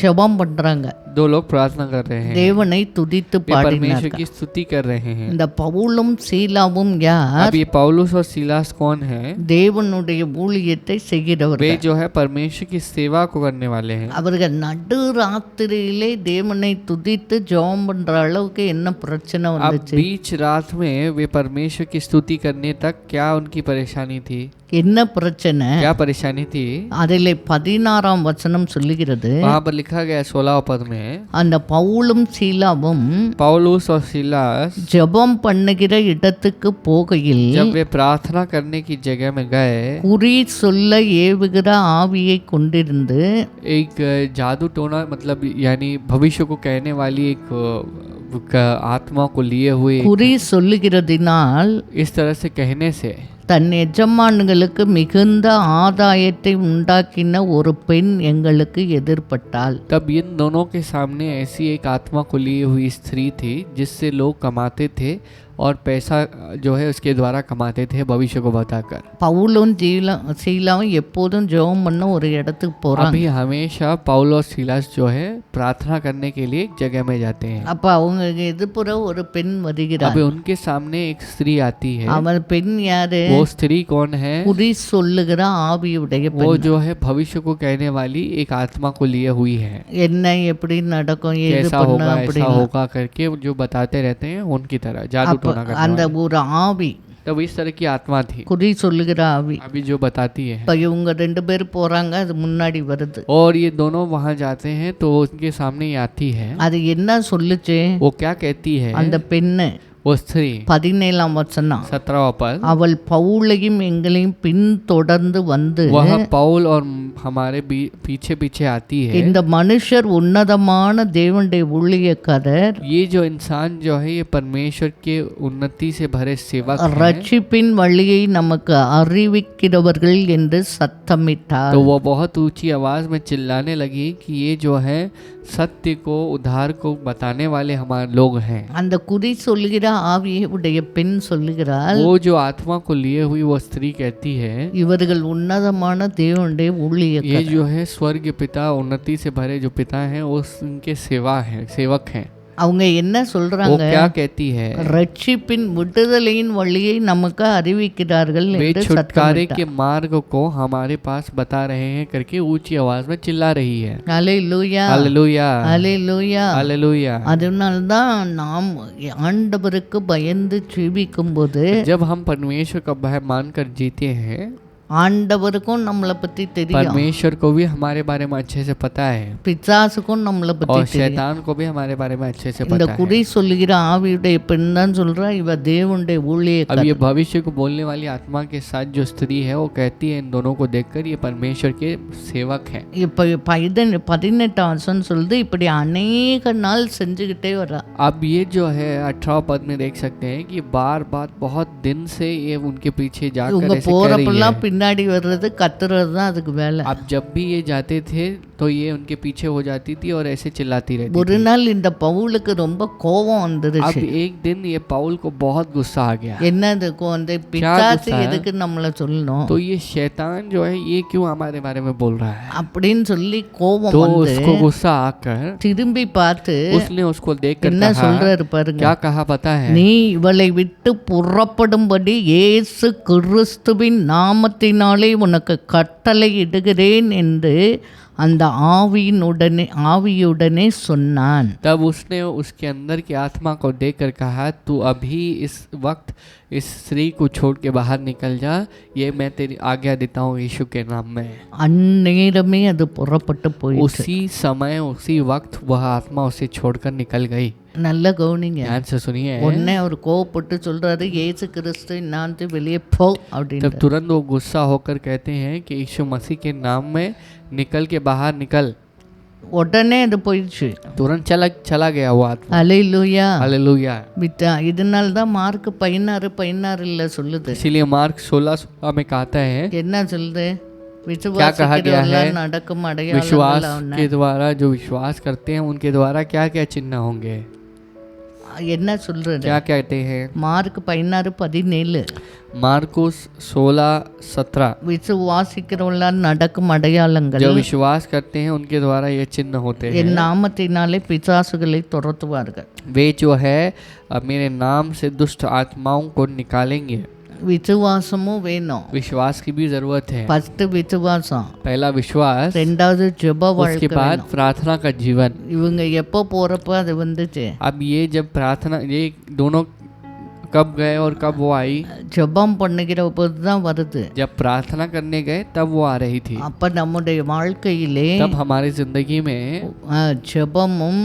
ஜெபம் பண்றாங்க. दो लोग प्रार्थना कर रहे हैं, தேவனை துதித்து वे परमेश्वर பாடினார்கள். की स्तुति कर रहे हैं। இந்த பவுலும் சீலாவும் யார்? अब ये पौलुस और सीलास कौन है? தேவனுடைய ஊழியத்தை वे செய்கிறவர்கள். जो है परमेश्वर की सेवा को करने वाले हैं। அவர்கள் நடு ராத்திரியிலே தேவனை துதித்து ஜெபம் பண்ற அளவுக்கு என்ன பிரச்சனை अब வந்துச்சு? बीच रात में वे परमेश्वर की स्तुति करने तक क्या उनकी परेशानी थी? என்ன பிரச்சனை? क्या परेशानी थी? அதிலே 16ஆம் வசனம் சொல்லுகிறது, वहां पर लिखा गया 16 पद में, அந்த பவுலும் சீலாவும் पौलुस और सीलास ஜெபம் பண்ணுகிற இடத்துக்கு போகையில் जब वे प्रार्थना करने की जगह में गए, குறி சொல்ல ஏவுகிற ஆவியை கொண்டிருந்து एक जादू टोना मतलब यानी भविष्य को कहने वाली एक आत्मा को लिए हुए குறி சொல்லுகிறதினால் इस तरह से कहने से தன் எஜமான்களுக்கு மிகுந்த ஆதாயத்தை உண்டாக்கின ஒரு பெண் எங்களுக்கு எதிர்பட்டாள். तब इन दोनों के सामने ऐसी एक आत्मा को लिए हुई स्त्री थी जिससे लोग कमाते थे और पैसा जो है उसके द्वारा कमाते थे भविष्य को बताकर। பவுலும் சீலாவும் எப்போதும் ஜெபம் பண்ண ஒரு இடத்துக்கு போறாங்க. अभी हमेशा पौल और सीलास जो है प्रार्थना करने के लिए एक जगह में जाते हैं। அப்ப அவங்க எதிர்ப்புற ஒரு பெண் வருகிறார். अभी उनके सामने एक स्त्री आती है। அவள் பெண் யாரு? वो स्त्री कौन है? குறி சொல்லுகிற ஆவியுடைய वो பெண். जो है भविष्य को कहने वाली एक आत्मा को लिए हुई है। என்ன எப்படி நடக்கும் ஏது कैसा பண்ண होगा அப்படி ऐसा होगा करके जो बताते रहते हैं उनकी तरह जादू टोना करने அந்த वाले। ஒரு ஆவி तब इस तरह की आत्मा थी குறி சொல்லுகிற ஆவி. अभी जो बताती है। இப்ப இவங்க 2 பேர் போறாங்க, அது முன்னாடி வருது. और ये दोनों वहां जाते हैं तो उनके सामने ये आती है। அது என்ன சொல்லுச்சு वो क्या कहती है? அந்த பெண்ணு? वो स्त्री 17ஆம் வசனம், 17वां पद, அவள் பவுலையும் எங்களையும் பின்தொடர்ந்து வந்து वह पौल और हमारे पीछे पीछे आती है। இந்த மனுஷர் உன்னதமான தேவனுடைய ஊழியக்காரர், ये जो इंसान जो है ये परमेश्वर के उन्नति से भरे सेवक हैं। ரட்சிப்பின் வழியை நமக்கு அறிவிக்கிறவர்கள் என்று சத்தமிட்டார். तो वो बहुत ऊंची आवाज में चिल्लाने लगी कि ये जो है सत्य को उद्धार को बताने वाले हमारे लोग हैं। அந்த குறி சொல்லுகிற ஆவியுடைய பெண் சொல்லுகிறாள், वो जो आत्मा को लिए हुई वो स्त्री कहती है இவர்கள் உன்னதமான தேவனுடைய ये ஊழியக்காரர். जो है स्वर्ग पिता उन्नति से भरे जो पिता हैं वो उनके सेवक हैं। அவங்க என்ன वो சொல்றாங்க? क्या कहती है? ரட்சிப்பின் விடுதலையின் வழியை நமக்கு அறிவிக்கிறார்கள் वे என்று छुटकारे சத்தமிட்டார். के मार्ग को हमारे पास बता रहे हैं करके ऊंची आवाज में चिल्ला रही है। அல்லேலூயா, हालेलुया அல்லேலூயா. हालेलुया। அதனால்தான் நாம் ஆண்டவருக்கு பயந்து ஜீவிக்கும் போது जब हम परमेश्वर का भय मानकर जीते हैं, ஆண்டவருக்கும் நம்மளை பத்தி தெரியும், परमेश्वर को भी हमारे बारे में अच्छे से पता है பிசாசுக்கும் நம்மளை பத்தி और தெரியும். शैतान को भी हमारे बारे में अच्छे से இந்த पता है। குறி சொல்லுகிற ஆவியுடைய பெண் தான் சொல்றா, இவ தேவனுடைய अब ஊழியக்காரர். ये भविष्य को बोलने वाली आत्मा के साथ जो स्त्री है वो कहती है इन दोनों को देखकर ये परमेश्वर के सेवक हैं। இப்ப 18ஆம் வசனம் சொல்லுது, இப்படி அநேக நாள் செஞ்சுக்கிட்டே வரா. अब ये जो है 18 पद में देख सकते हैं कि बार बार बहुत दिन से ये उनके पीछे जाकर இவங்க ऐसे कह रही போறப்பெல்லாம் है। பின்னாடி வர்றது கத்துறது தான் அதுக்கு வேலை. अब जब भी ये जाते थे तो ये उनके पीछे हो जाती थी और ऐसे चिल्लाती रहती ஒரு थी। நாள் இந்த பவுலுக்கு ரொம்ப கோபம் अब வந்துருச்சு. एक दिन ये पौल को बहुत गुस्सा आ गया। என்னது அந்த பிசாசு गुस्सा है? எதுக்கு நம்மள சொல்லணும் तो ये शैतान जो है ये क्यों हमारे बारे में बोल रहा है? அப்படின்னு சொல்லி கோபம் तो வந்து उसको गुस्सा आकर திரும்பி பார்த்து उसने उसको देखकर என்ன कहा, சொல்றாரு பாருங்க, क्या कहा पता है? நீ இவளை விட்டு புறப்படும்படி இயேசு கிறிஸ்துவின் நாமத்தினாலே உனக்கு கட்டளை இடுகிறேன் என்று அந்த ஆவியுடனே சொன்னான். तब उसने उसके अंदर की आत्मा को देखकर कहा, तू अभी इस वक्त इस स्त्री को छोड़ के बाहर निकल जा, ये मैं तेरी आज्ञा देता हूँ यीशु के नाम में। அந்நேரமே அது புறப்பட்டு போயிடுச்சு. उसी समय उसी वक्त वह आत्मा उसे छोड़कर निकल गई। நல்ல கவனிங்க. ध्यान से सुनिए। உடனே அவர் கோவப்பட்டு சொல்றாரு, இயேசு கிறிஸ்து நாமத்தை வெளியே போ அப்படின்னு. तब तुरंत वो गुस्सा होकर कहते हैं कि यीशु मसीह के नाम में निकल के बाहर निकल। உடனே அது போயிடுச்சு. तुरंत चला गया वो आत्मा। அல்லேலூயா. हालेलुया। இதனால தான் மார்க் 16:16 சொல்லுது. इसीलिए मार्क 16 में कहता है, என்ன சொல்லுது? क्या कहा गया है? நடக்கும் विश्वास அடையாளங்கள் के द्वारा जो विश्वास करते हैं उनके द्वारा क्या क्या चिन्ह होंगे? என்ன சொல்றது? क्या कहते हैं? மார்க் 16:17 मार्कुस 16:17 விசுவாசிக்கிறவர்களால் நடக்கும் அடையாளங்கள், जो विश्वास करते हैं उनके द्वारा ये चिन्ह होते என் हैं। நாமத்தினாலே பிசாசுகளை துரத்துவார்கள். वे जो है मेरे नाम से दुष्ट आत्माओं को निकालेंगे। விசுவாசமும் வேணும். विश्वास की भी जरूरत है। ஃபர்ஸ்ட் விசுவாசம், पहला विश्वास, ரெண்டாவது ஜெப उसके வாழ்க்கை बाद வேணும். प्रार्थना का जीवन। இவங்க எப்போ போறப்ப அது வந்துச்சு? अब ये जब प्रार्थना ये दोनों कब गए और कब वो आई? ஜெபம் பண்ணுகிற போது தான் வருது. जब प्रार्थना करने गए तब वो आ रही थी। அப்ப நம்முடைய வாழ்க்கையிலே तब हमारी जिंदगी में ஜெபமும்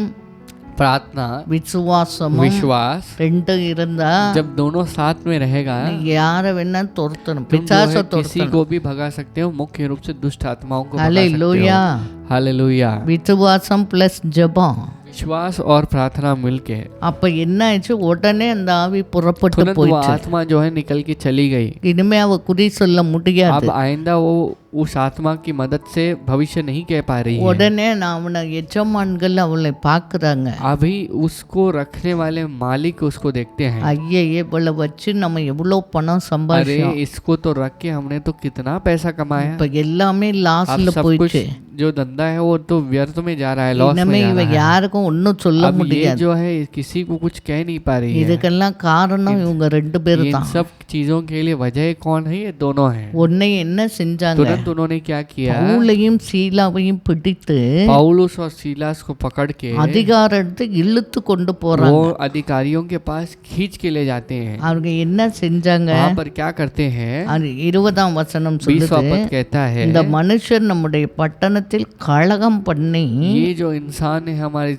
प्रार्थना விசுவாசமும் विश्वास ரெண்டும் இருந்தா जब दोनों साथ में रहेगा நீ யார வேணா துரத்தணும், तुम जो பிசாச है किसी துரத்தணும். को भी भगा सकते हो, मुख्य रूप से दुष्ट आत्माओं को भगा सकते ஹல்லேலூயா. हो। हालेलुया। விசுவாசம் பிளஸ் ஜெபம். विश्वास और प्रार्थना मिलके அப்ப என்ன ஆச்சு? உடனே அந்த ஆவி புறப்பட்டு तुरंत वो போயிடுச்சு. आत्मा जो है निकल के चली गई। இனிமே அவ குறி சொல்ல முடியாது. अब आइंदा वो उस आत्मा की मदद से भविष्य नहीं कह पा रही है। உடனே நான் அவனை எஜமான்கள் அவளை பார்க்குறாங்க. अभी उसको रखने वाले मालिक उसको देखते हैं, ஐயே இவளை வச்சு நம்ம எவ்வளோ பணம் अरे சம்பாதிச்சோம், इसको तो रख के हमने तो कितना पैसा कमाया। இப்ப எல்லாமே अब லாஸ்ல सब कुछ போயிடுச்சு. जो धंधा है वो तो व्यर्थ में जा रहा है, लॉस இனிமே में जा இவ रहा है। யாருக்கும் ஒன்றும் சொல்ல अब ये முடியாது. जो है किसी को कुछ कह नहीं पा रही है। இதுக்கெல்லாம் காரணம் இவங்க ரெண்டு பேரும் इन தான். सब चीजों के लिए वजह कौन है? ये दोनों हैं। உன்னை என்ன செஞ்சாங்க, तुरंत उन्होंने क्या किया, பவுலையும் சீலாவையும் பிடித்து पौलुस और सीलास को पकड़ के அதிகாரத்தை இழுத்து கொண்டு போறாங்க. वो अधिकारियों के पास खींच के ले जाते हैं। அவங்க என்ன செஞ்சாங்க, वहाँ पर क्या करते हैं? அது 20ஆம் வசனம் 20वां சொல்லுது, पद कहता है, இந்த மனுஷர் நம்முடைய பட்டணத்தில் கலகம் பண்ணி ये जो इंसान है हमारे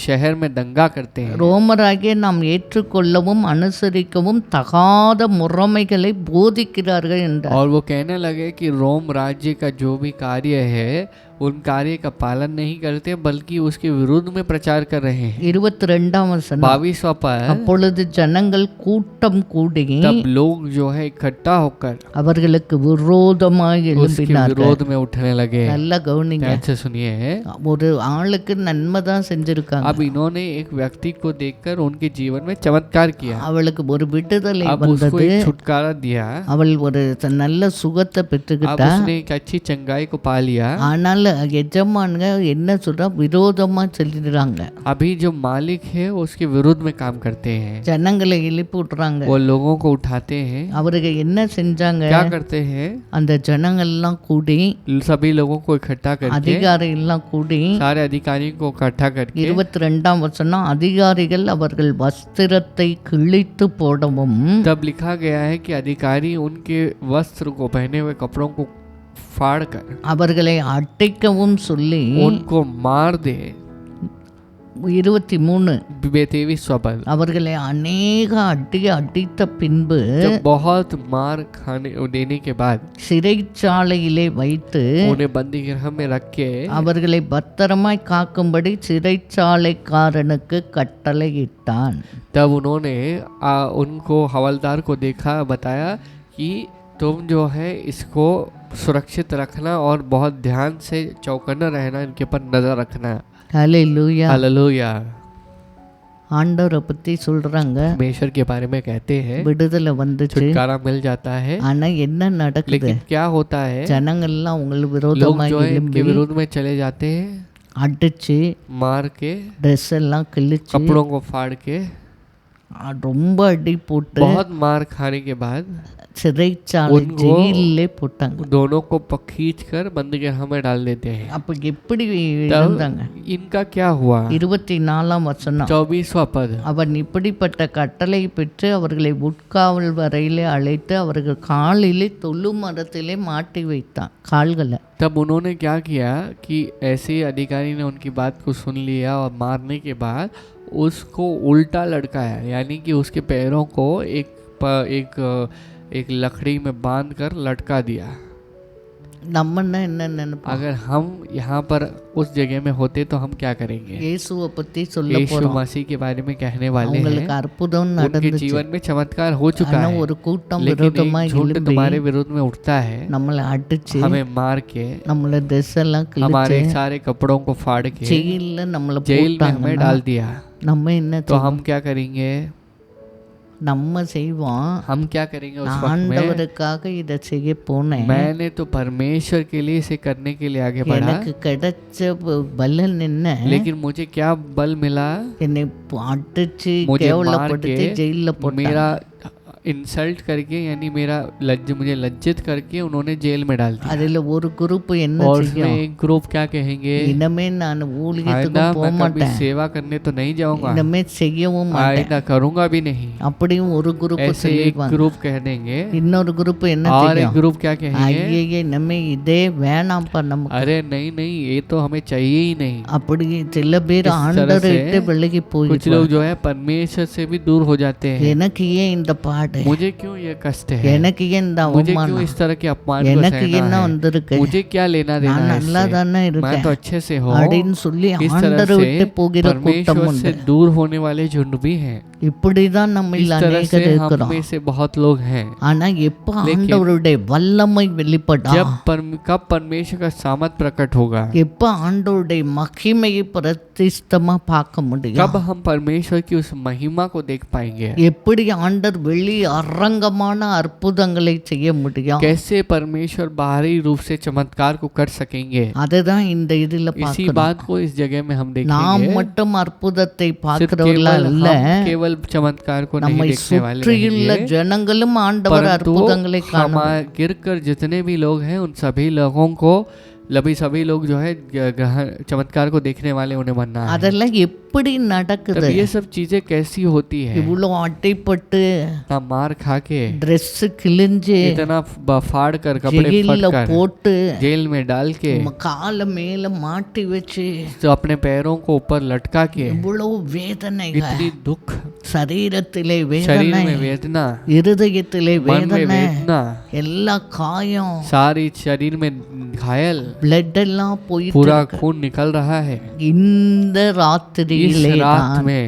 शहर में दंगा करते हैं, ரோமராகிய நாம் ஏற்றுக்கொள்ளவும் அனுசரிக்கவும் தகாத முறைமைகளை போதிக்கிறார்கள் என்றார். और वो कहने लगे कि रोम राज्य का जो भी कार्य है उन कार्य का पालन नहीं करते बल्कि उसके विरुद्ध में प्रचार कर रहे हैं। 22ஆம் वசனம், 22वां पद, அப்பொழுது ஜனங்கள் கூட்டம் கூடி तब लोग जो है इकट्ठा होकर அவர்களுக்கு விரோதமாய் उसके எழும்பினார்கள். विरोध में उठने लगे। நல்லா கவனிங்க, ध्यान से सुनिए, ஒரு ஆளுக்கு நன்மை தான் செஞ்சிருக்காங்க, अब इन्होंने एक व्यक्ति को देखकर उनके जीवन में चमत्कार किया, அவளுக்கு ஒரு விடுதலை अब उसको வந்தது, एक छुटकारा दिया, அவள் ஒரு நல்ல சுகத்தை अब பெற்றுக்கிட்டா. उसने एक अच्छी चंगाई को पा लिया। ஆனால் எஜமானுங்க என்ன சொல்றா, விரோதமா சொல்லிடுறாங்க. अभी जो मालिक है उसके विरुद्ध में काम करते हैं, ஜனங்களை எழுப்பி விட்டுறாங்க. वो लोगों को उठाते हैं। அவருக்கு என்ன செஞ்சாங்க, क्या करते हैं? அந்த ஜனங்கள்லாம் கூடி, सभी लोगों को इकट्ठा करके, அதிகாரிகள் எல்லாம் கூடி, सारे अधिकारियों को इकट्ठा करके, 22ஆம் வசனம், அதிகாரிகள் அவர்கள் வஸ்திரத்தை கிழித்து போடவும் तब लिखा गया है कि अधिकारी उनके वस्त्र को, पहने हुए कपड़ों को फाड़ कर அவர்களை அடிக்கவும் சொல்லி, उनको मार दे। 23, 23वां पद, அவர்களை அநேக அடித்த பின்பு जब बहुत मार खाने देने के बाद சிறைச்சாலையிலே வைத்து उन्हें बंदी गृह में रख के அவர்களை பத்திரமாய் காக்கும்படி சிறைச்சாலைக்காரனுக்கு கட்டளையிட்டான். तब उन्होंने उनको हवलदार को देखा, बताया कि तुम जो है इसको सुरक्षित रखना और बहुत ध्यान से चौकन्ना रहना, इनके पर नजर रखना। ஹல்லேலூயா. हालेलुया। ஆண்டவரை பத்தி சொல்றாங்க, परमेश्वर के बारे में कहते हैं விடுதலை வந்துச்சு. छुटकारा मिल जाता है, ஆனா என்ன நடக்குது, लेकिन क्या होता है? ஜனங்கள்லாம் உங்களுக்கு लोग விரோதமாக जो है इनके எழும்பி विरोध में चले जाते हैं, அடிச்சு मार के, ட்ரெஸ் எல்லாம் கிழிச்சு कपड़ों को फाड़ के, ரொம்ப அடி போட்டு बहुत मार खाने के बाद சிறைச்சாலை उनको ஜெயிலே போட்டாங்க. दोनों को खींच कर बंद गृह में डाल देते हैं। அப்ப எப்படி இருந்தாங்க, तब इनका क्या हुआ? 24ஆம் வசனம், 24वां पद, அவன் இப்படிப்பட்ட கட்டளை பெற்று அவர்களை உட்காவல் வரையிலே அழைத்து அவர்கள் காலிலே தொழு மரத்திலே மாட்டி வைத்தான் கால்களை. तब उन्होंने क्या किया कि ऐसे अधिकारी ने उनकी बात को सुन लिया और मारने के बाद उसको उल्टा लटकाया, यानी कि उसके पैरों को एक लकड़ी में बांध कर लटका दिया। நம்ம என்ன நினைப்போம், अगर हम यहाँ पर उस जगह में होते तो हम क्या करेंगे? இயேசுவை பத்தி சொல்ல यीशु போறோம். मसीह के बारे में कहने वाले हैं। அவங்களுக்கு அற்புதம் उनके நடந்துச்சு. जीवन में चमत्कार हो चुका ஆனா है, ஒரு கூட்டம் लेकिन விரோதமா एक झुंड எழும்பி तुम्हारे विरोध में उठता है, நம்மளை அடிச்சு हमें मार के, நம்மள ட்ரெஸ் எல்லாம் கிழிச்சு हमारे सारे कपड़ों को फाड़ के ஜெயில நம்மள जेल में हमें போட்டாங்கன்னா डाल दिया, நம்ம என்ன तो हम क्या करेंगे? நம்ம செய்வோம், हम क्या करेंगे उस वक्त में? ஆண்டவருக்காக இதை செய்ய போனேன், मैंने तो परमेश्वर के लिए इसे करने के लिए आगे बढ़ा, எனக்கு கிடைச்ச பலன் என்ன, लेकिन मुझे क्या बल मिला? என்னை அடிச்சு मुझे मार கேவலப்படுத்தி के, ஜெயில போட்டாங்க. मेरा इंसल्ट करके, यानी मेरा मुझे लज्जित करके उन्होंने जेल में डाल दिया। அதுல ஒரு குரூப் என்ன और செய்யும், उसमें एक ग्रुप क्या कहेंगे? இனிமே நான் आइंदा ஊழியத்துக்கு போக मैं कभी மாட்டேன், सेवा करने तो नहीं जाऊंगा, இனிமே செய்யவும் மாட்டேன், आइंदा करूंगा भी नहीं। அப்படியும் ஒரு குரூப் ऐसे एक சொல்லிடுவாங்க. ग्रुप कह देंगे, இன்னொரு குரூப் என்ன और एक செய்யும், ग्रुप क्या कहेंगे? ஐயே இனிமே இதே வேணாம்ப்பா நமக்கு. अरे नहीं नहीं, ये तो हमें चाहिए ही नहीं। அப்படி சில பேர் इस तरह ஆண்டவரை से விட்டு விலகி कुछ போயிடுவாங்க. लोग जो है परमेश्वर से भी दूर हो जाते हैं। எனக்கு ஏன் இந்த பாடு, பாடு, मुझे क्यों ये कष्ट है, எனக்கு ஏன் இந்த मुझे क्यों அவமானம், इस तरह के अपमान को எனக்கு सहना என்ன है, வந்திருக்கு, मुझे क्या लेना நான் देना है நல்லா इससे, தானே मैं இருக்கேன் तो अच्छे से हो। அப்படின்னு சொல்லி इस तरह ஆண்டரை விட்டு से போகிற கூட்டம் परमेश्वर உண்டு. से दूर होने वाले झुंड भी हैं। இப்படிதான் நம்ம इस तरह அநேகர் से हम இருக்கிறோம். में से बहुत लोग हैं। ஆனா எப்ப लेकिन ஆண்டவருடைய வல்லமை வெளிப்படா, कब परमेश्वर का सामर्थ प्रकट होगा, எப்ப ஆண்டவருடைய மகிமையை பிரதிஷ்டமா பார்க்க முடியும், कब हम परमेश्वर की उस महिमा को देख पाएंगे, எப்படி ஆண்டவர் வெளி அரங்கமான அற்புதங்களை செய்ய முடியும், कैसे परमेश्वर बाहरी रूप से चमत्कार को कर सकेंगे। அதுதான் இந்த இதுல इसी பார்க்கணும். बात को इस जगह में हम நாம் देखेंगे। மட்டும் அற்புதத்தை सिर्फ பார்க்கிறவர்களா केवल இல்ல, हम केवल चमत्कार को नहीं நம்மை देखने वाले சுற்றியுள்ள रहेंगे, ஜனங்களும் ஆண்டவர் परंतु அற்புதங்களை காண हमारे गिरकर जितने भी लोग हैं उन सभी लोगों को सभी लोग जो है चमत्कार को देखने वाले उन्हें बनना है। அதெல்லாம் எப்படி நடக்குது, तब ये सब चीजें कैसी होती है, இவ்வளோ அட்டைப்பட்டு इतना मार खा के, ட்ரெஸ் கிழிஞ்சு इतना फाड़ कर, कपड़े ஜெயில फट कर, போட்டு जेल में डाल के, காலை மேல மாட்டி வச்சு तो अपने पैरों को ऊपर लटका के, இவ்வளவு வேதனைகள், इतनी दुख, சரீரத்திலே शरीर வேதனை, में वेदना, இருதயத்திலே मन में வேதனை, वेदना, எல்லா காயம், सारी शरीर में घायल, பிளட் எல்லாம் போயிட்டு पूरा இருக்கு. खून निकल रहा है। இந்த इस ராத்திரியிலே रात தான் में,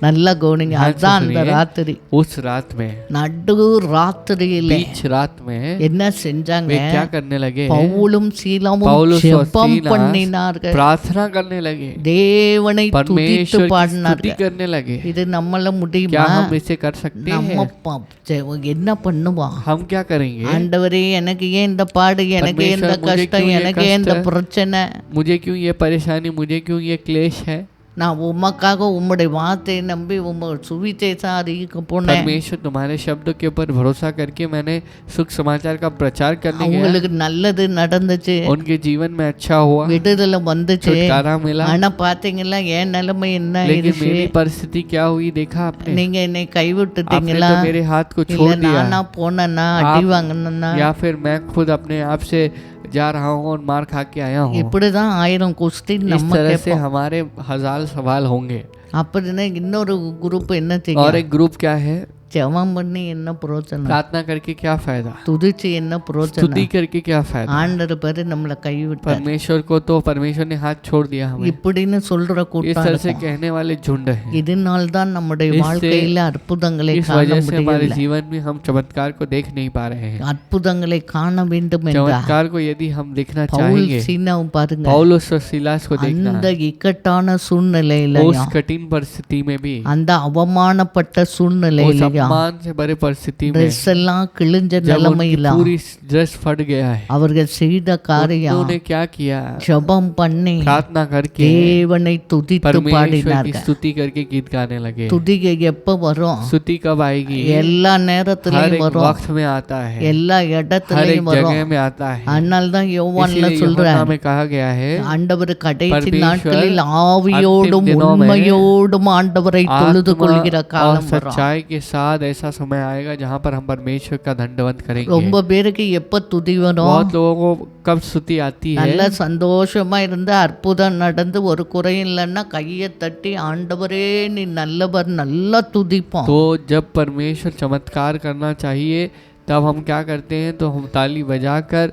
நல்லா கவனிங்க, ध्यान से அதான் அந்த सुनिए, ராத்திரி, उस रात में, நடு ராத்திரியிலே बीच रात में என்ன செஞ்சாங்க, वे क्या करने लगे, பவுலும் சீலாவும் पौलुस और ஜெபம் सीलास பண்ணினார்கள், प्रार्थना करने लगे, தேவனை துதித்து परमेश्वर की स्तुति பாடினார்கள். करने लगे। இது நம்மள क्या முடியுமா, हम इसे कर सकते நம்ம हैं, என்ன பண்ணுவோம், हम क्या करेंगे, ஆண்டவரே எனக்கு ஏன் இந்த பாடு, எனக்கு ஏன் இந்த परमेश्वर, मुझे கஷ்டம், क्यों ये எனக்கு ஏன் இந்த कष्ट? பிரச்சனை, मुझे क्यों ये परेशानी, मुझे क्यों ये क्लेश है। நான் உமக்காக உம்முடைய வார்த்தையை நம்பி உம்ம சுவிசேஷம் அறிவிக்க போனேன், परमेश्वर तुम्हारे शब्द के ऊपर भरोसा करके मैंने सुख समाचार का प्रचार करने गया, அவங்களுக்கு நல்லது நடந்துச்சு, उनके जीवन में अच्छा हुआ, விடுதலை வந்துச்சு, छुटकारा मिला। ஆனா பாத்தீங்களா என் நிலைமை என்ன लेकिन ஆயிடுச்சு, मेरी परिस्थिति क्या हुई, देखा आपने, நீங்க என்னை आपने கைவிட்டுட்டீங்களா, तो मेरे हाथ को இல்ல छोड़ दिया, நானா போனேன்னா அடி வாங்கினா, या फिर मैं खुद अपने आप से जा रहा हूँ और मार खा के आया हूँ। இப்படிதான் 1000 கொஸ்டின் इस நம்ம तरह से கேட்போம். हमारे 1000 सवाल होंगे। அப்படின்னா இன்னொரு குரூப் என்ன और செய்யும், एक ग्रुप क्या है, ஜெபம் பண்ணி என்ன பிரயோஜனம், प्रार्थना करके क्या फायदा, துதிச்சு என்ன स्तुति பிரயோஜனம், करके क्या फायदा। ஆண்டர் பேரு நம்மளை கைவிட்டார் परमेश्वर को तो परमेश्वर ने हाथ छोड़ दिया हमें। இப்படின்னு சொல்ற इस கூட்டம் तरह से இருக்கும். कहने वाले झुंड हैं। இதனால்தான் நம்முடைய इससे- வாழ்க்கையில அற்புதங்களை इस காண वजह से हमारे முடியல. जीवन में हम चमत्कार को देख नहीं पा रहे हैं। அற்புதங்களை காண வேண்டும் என்றால் चमत्कार को यदि हम देखना பவுல் चाहेंगे, சீனாவும் பாருங்க, पौलुस और सिलास को देखना அந்த है, இக்கட்டான उस சூழ்நிலையிலையும் कठिन परिस्थिति में भी, அந்த அவமானப்பட்ட उस சூழ்நிலையிலையும் अपमान से भरे परिस्थिति में, ட்ரெஸ் எல்லாம் கிழிஞ்ச जब उनकी நிலைமையில पूरी ड्रेस फट गया है, அவர்கள் செய்த காரியம் उन्होंने क्या किया, ஜெபம் பண்ணி प्रार्थना करके தேவனை துதித்து परमेश्वर की பாடினார்கள். स्तुति करके गीत गाने लगे। துதிகை எப்ப வரும், स्तुति कब आएगी, எல்லா हर நேரத்திலையும் एक வரும், वक्त में आता है, எல்லா हर एक இடத்துலயும் வரும். जगह में आता है। அதனால தான் யோவான்ல इसीलिए சொல்ற यूहन्ना में कहा गया है, ஆண்டவர் கடைசி परमेश्वर நாட்களில் ஆவியோடும் अंतिम दिनों में உண்மையோடும் ஆண்டவரை தொழுது आत्मा கொள்கிற और காலம் வரும். सच्चाई के साथ ऐसा समय आएगा जहाँ पर हम परमेश्वर का दंडवत करेंगे। ரொம்ப பேருக்கு எப்ப துதி வரும், बहुत लोगों को कब स्तुति आती है, நல்ல சந்தோஷமா இருந்து அற்புதம் நடந்து ஒரு குறையும் இல்லைன்னா கையை தட்டி ஆண்டவரே நீ நல்லவர் நல்லா துதிப்போம். तो जब परमेश्वर चमत्कार करना चाहिए तब हम क्या करते हैं, तो हम ताली बजाकर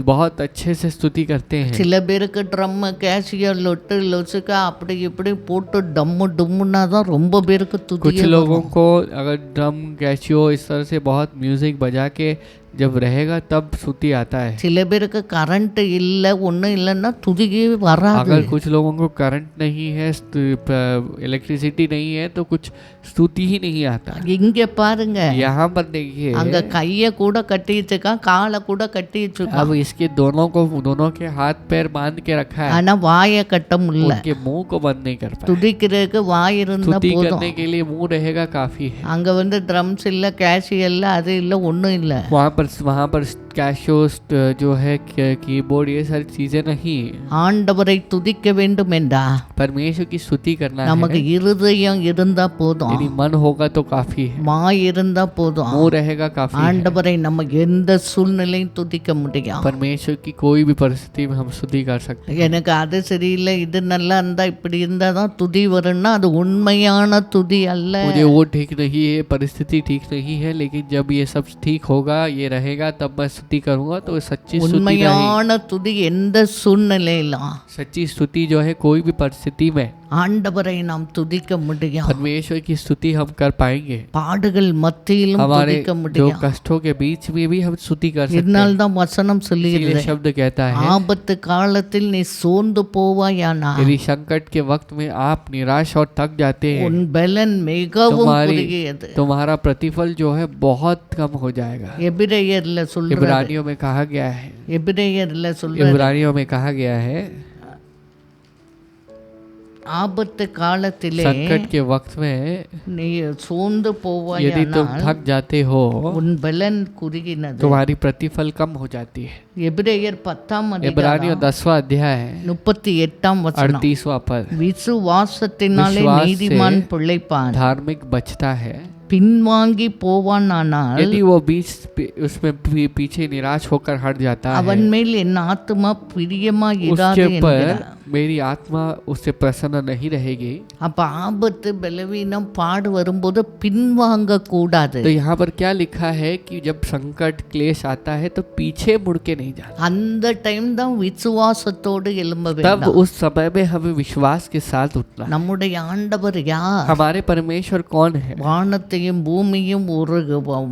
बहुत अच्छे से स्तुति करते हैं। சில பேருக்கு ட்ரம் கேசியர் லொட்டு லொசுக்கா அப்படி இப்படி போட்டு டம்மு டும்முன்னா தான் ரொம்ப பேருக்கு कुछ துதியே लोगों வரும். को अगर ड्रम कैशियो इस तरह से बहुत म्यूजिक बजा के जब रहेगा तब स्तुति आता है। சில பேருக்கு கரண்ட் இல்லை ஒன்றும் இல்லைன்னா துதியே வராது. अगर कुछ लोगों को करंट नहीं है, इलेक्ट्रिसिटी नहीं है, तो कुछ स्तुति ही नहीं आता। இங்க பாருங்க, यहाँ पर देखिए, அங்க கைய கூட கட்டி வச்சுக்கான், காலை கூட கட்டி வச்சுக்கான், अब इसके दोनों के हाथ पैर बांध के रखा है, ஆனா வாயை கட்ட முடியல. उनके मुंह को बंद नहीं कर पाए। துதிக்கிறதுக்கு வாய் இருந்தா स्तुति போதும். करने के लिए मुंह रहेगा काफी है। அங்க ட்ரம்ஸ் இல்ல, கேஷியல் இல்ல, அது இல்ல, ஒண்ணும் இல்ல. वहाँ पर कैशोस्ट जो है कीबोर्ड, ये सारी चीजें नहीं। ஆண்டவரை துதிக்க வேண்டும் என்றா परमेश्वर की स्तुति करना है। நமக்கு இருதயம் இருந்தா போதும், यदि मन होगा तो काफी है, வாய் இருந்தா போதும், मुंह रहेगा काफी है। ஆண்டவரை நம்ம எந்த சூழ்நிலையும் துதிக்க முடியும்। परमेश्वर की कोई भी परिस्थिति में हम स्तुति कर सकते हैं। எனக்கு அது சரியில்லை, இது நல்லா இருந்தா, இப்படி இருந்தா தான் துதி வரும்னா அது உண்மையான துதி அல்ல। मुझे वो ठीक नहीं है, परिस्थिति ठीक नहीं है, लेकिन जब ये सब ठीक होगा, ये रहेगा, तब मैं स्तुति करूंगा, तो सच्ची स्तुति नहीं। உண்மையான துதி எந்த சூழ்நிலையிலும் सच्ची स्तुति जो है कोई भी परिस्थिति में ஆண்டவரை நாம் துதிக்க முடியும்। परमेश्वर की स्तुति हम कर पाएंगे। பாடுகள் மத்தியிலும் हमारे துதிக்க जो முடியும்। कष्टों के बीच में भी हम स्तुति कर सकते இதனால் हैं। தான் வசனம் इसीलिए சொல்லுகிறது, शब्द कहता है, ஆபத்து காலத்தில் நீ சோர்ந்து போவாயானா यदि संकट के वक्त में आप निराश और थक जाते हैं, உன் பலன் மிகவும் குறுகியது। तुम्हारा प्रतिफल जो है बहुत कम हो जाएगा। எபிரேயர்ல சொல்றது, इब्रानियों में कहा गया है, எபிரேயர்ல சொல்றது, इब्रानियों में कहा गया है, ஆபத்து காலத்திலே संकट के वक्त में நீ சோர்ந்து यदि போவாயானால் तुम थक जाते हो, உன் பலன் குறுகினது। तुम्हारी प्रतिफल कम हो जाती है। எபிரேயர் 10ஆம் इब्रानियों அதிகாரம் 10वां अध्याय 38ஆம் வசனம், 38वां पद, விசுவாசத்தினாலே विश्वास से நீதிமான் பிழைப்பான், धार्मिक बचता है। பின்வாங்கி போவானானால் यदि वो बीच उसमें पीछे निराश होकर हट जाता है, அவன் மேல் என் ஆத்துமா பிரியமா उसके இராது ऊपर என்கிறார்। मेरी आत्मा उससे प्रसन्न नहीं रहेगी। அப்ப ஆபத்து பலவீனம் பாடு வரும்போது பின்வாங்க கூடாது। तो यहाँ पर क्या लिखा है कि जब संकट क्लेश आता है तो पीछे मुड़ के नहीं जाना। அந்த டைம் தான் விசுவாசத்தோடு எழும்ப तब வேண்டும்। उस समय में हमें विश्वास के साथ उठना। நம்முடைய ஆண்டவர் யார்? हमारे परमेश्वर कौन है? வானத்தையும் பூமியும் ஒரு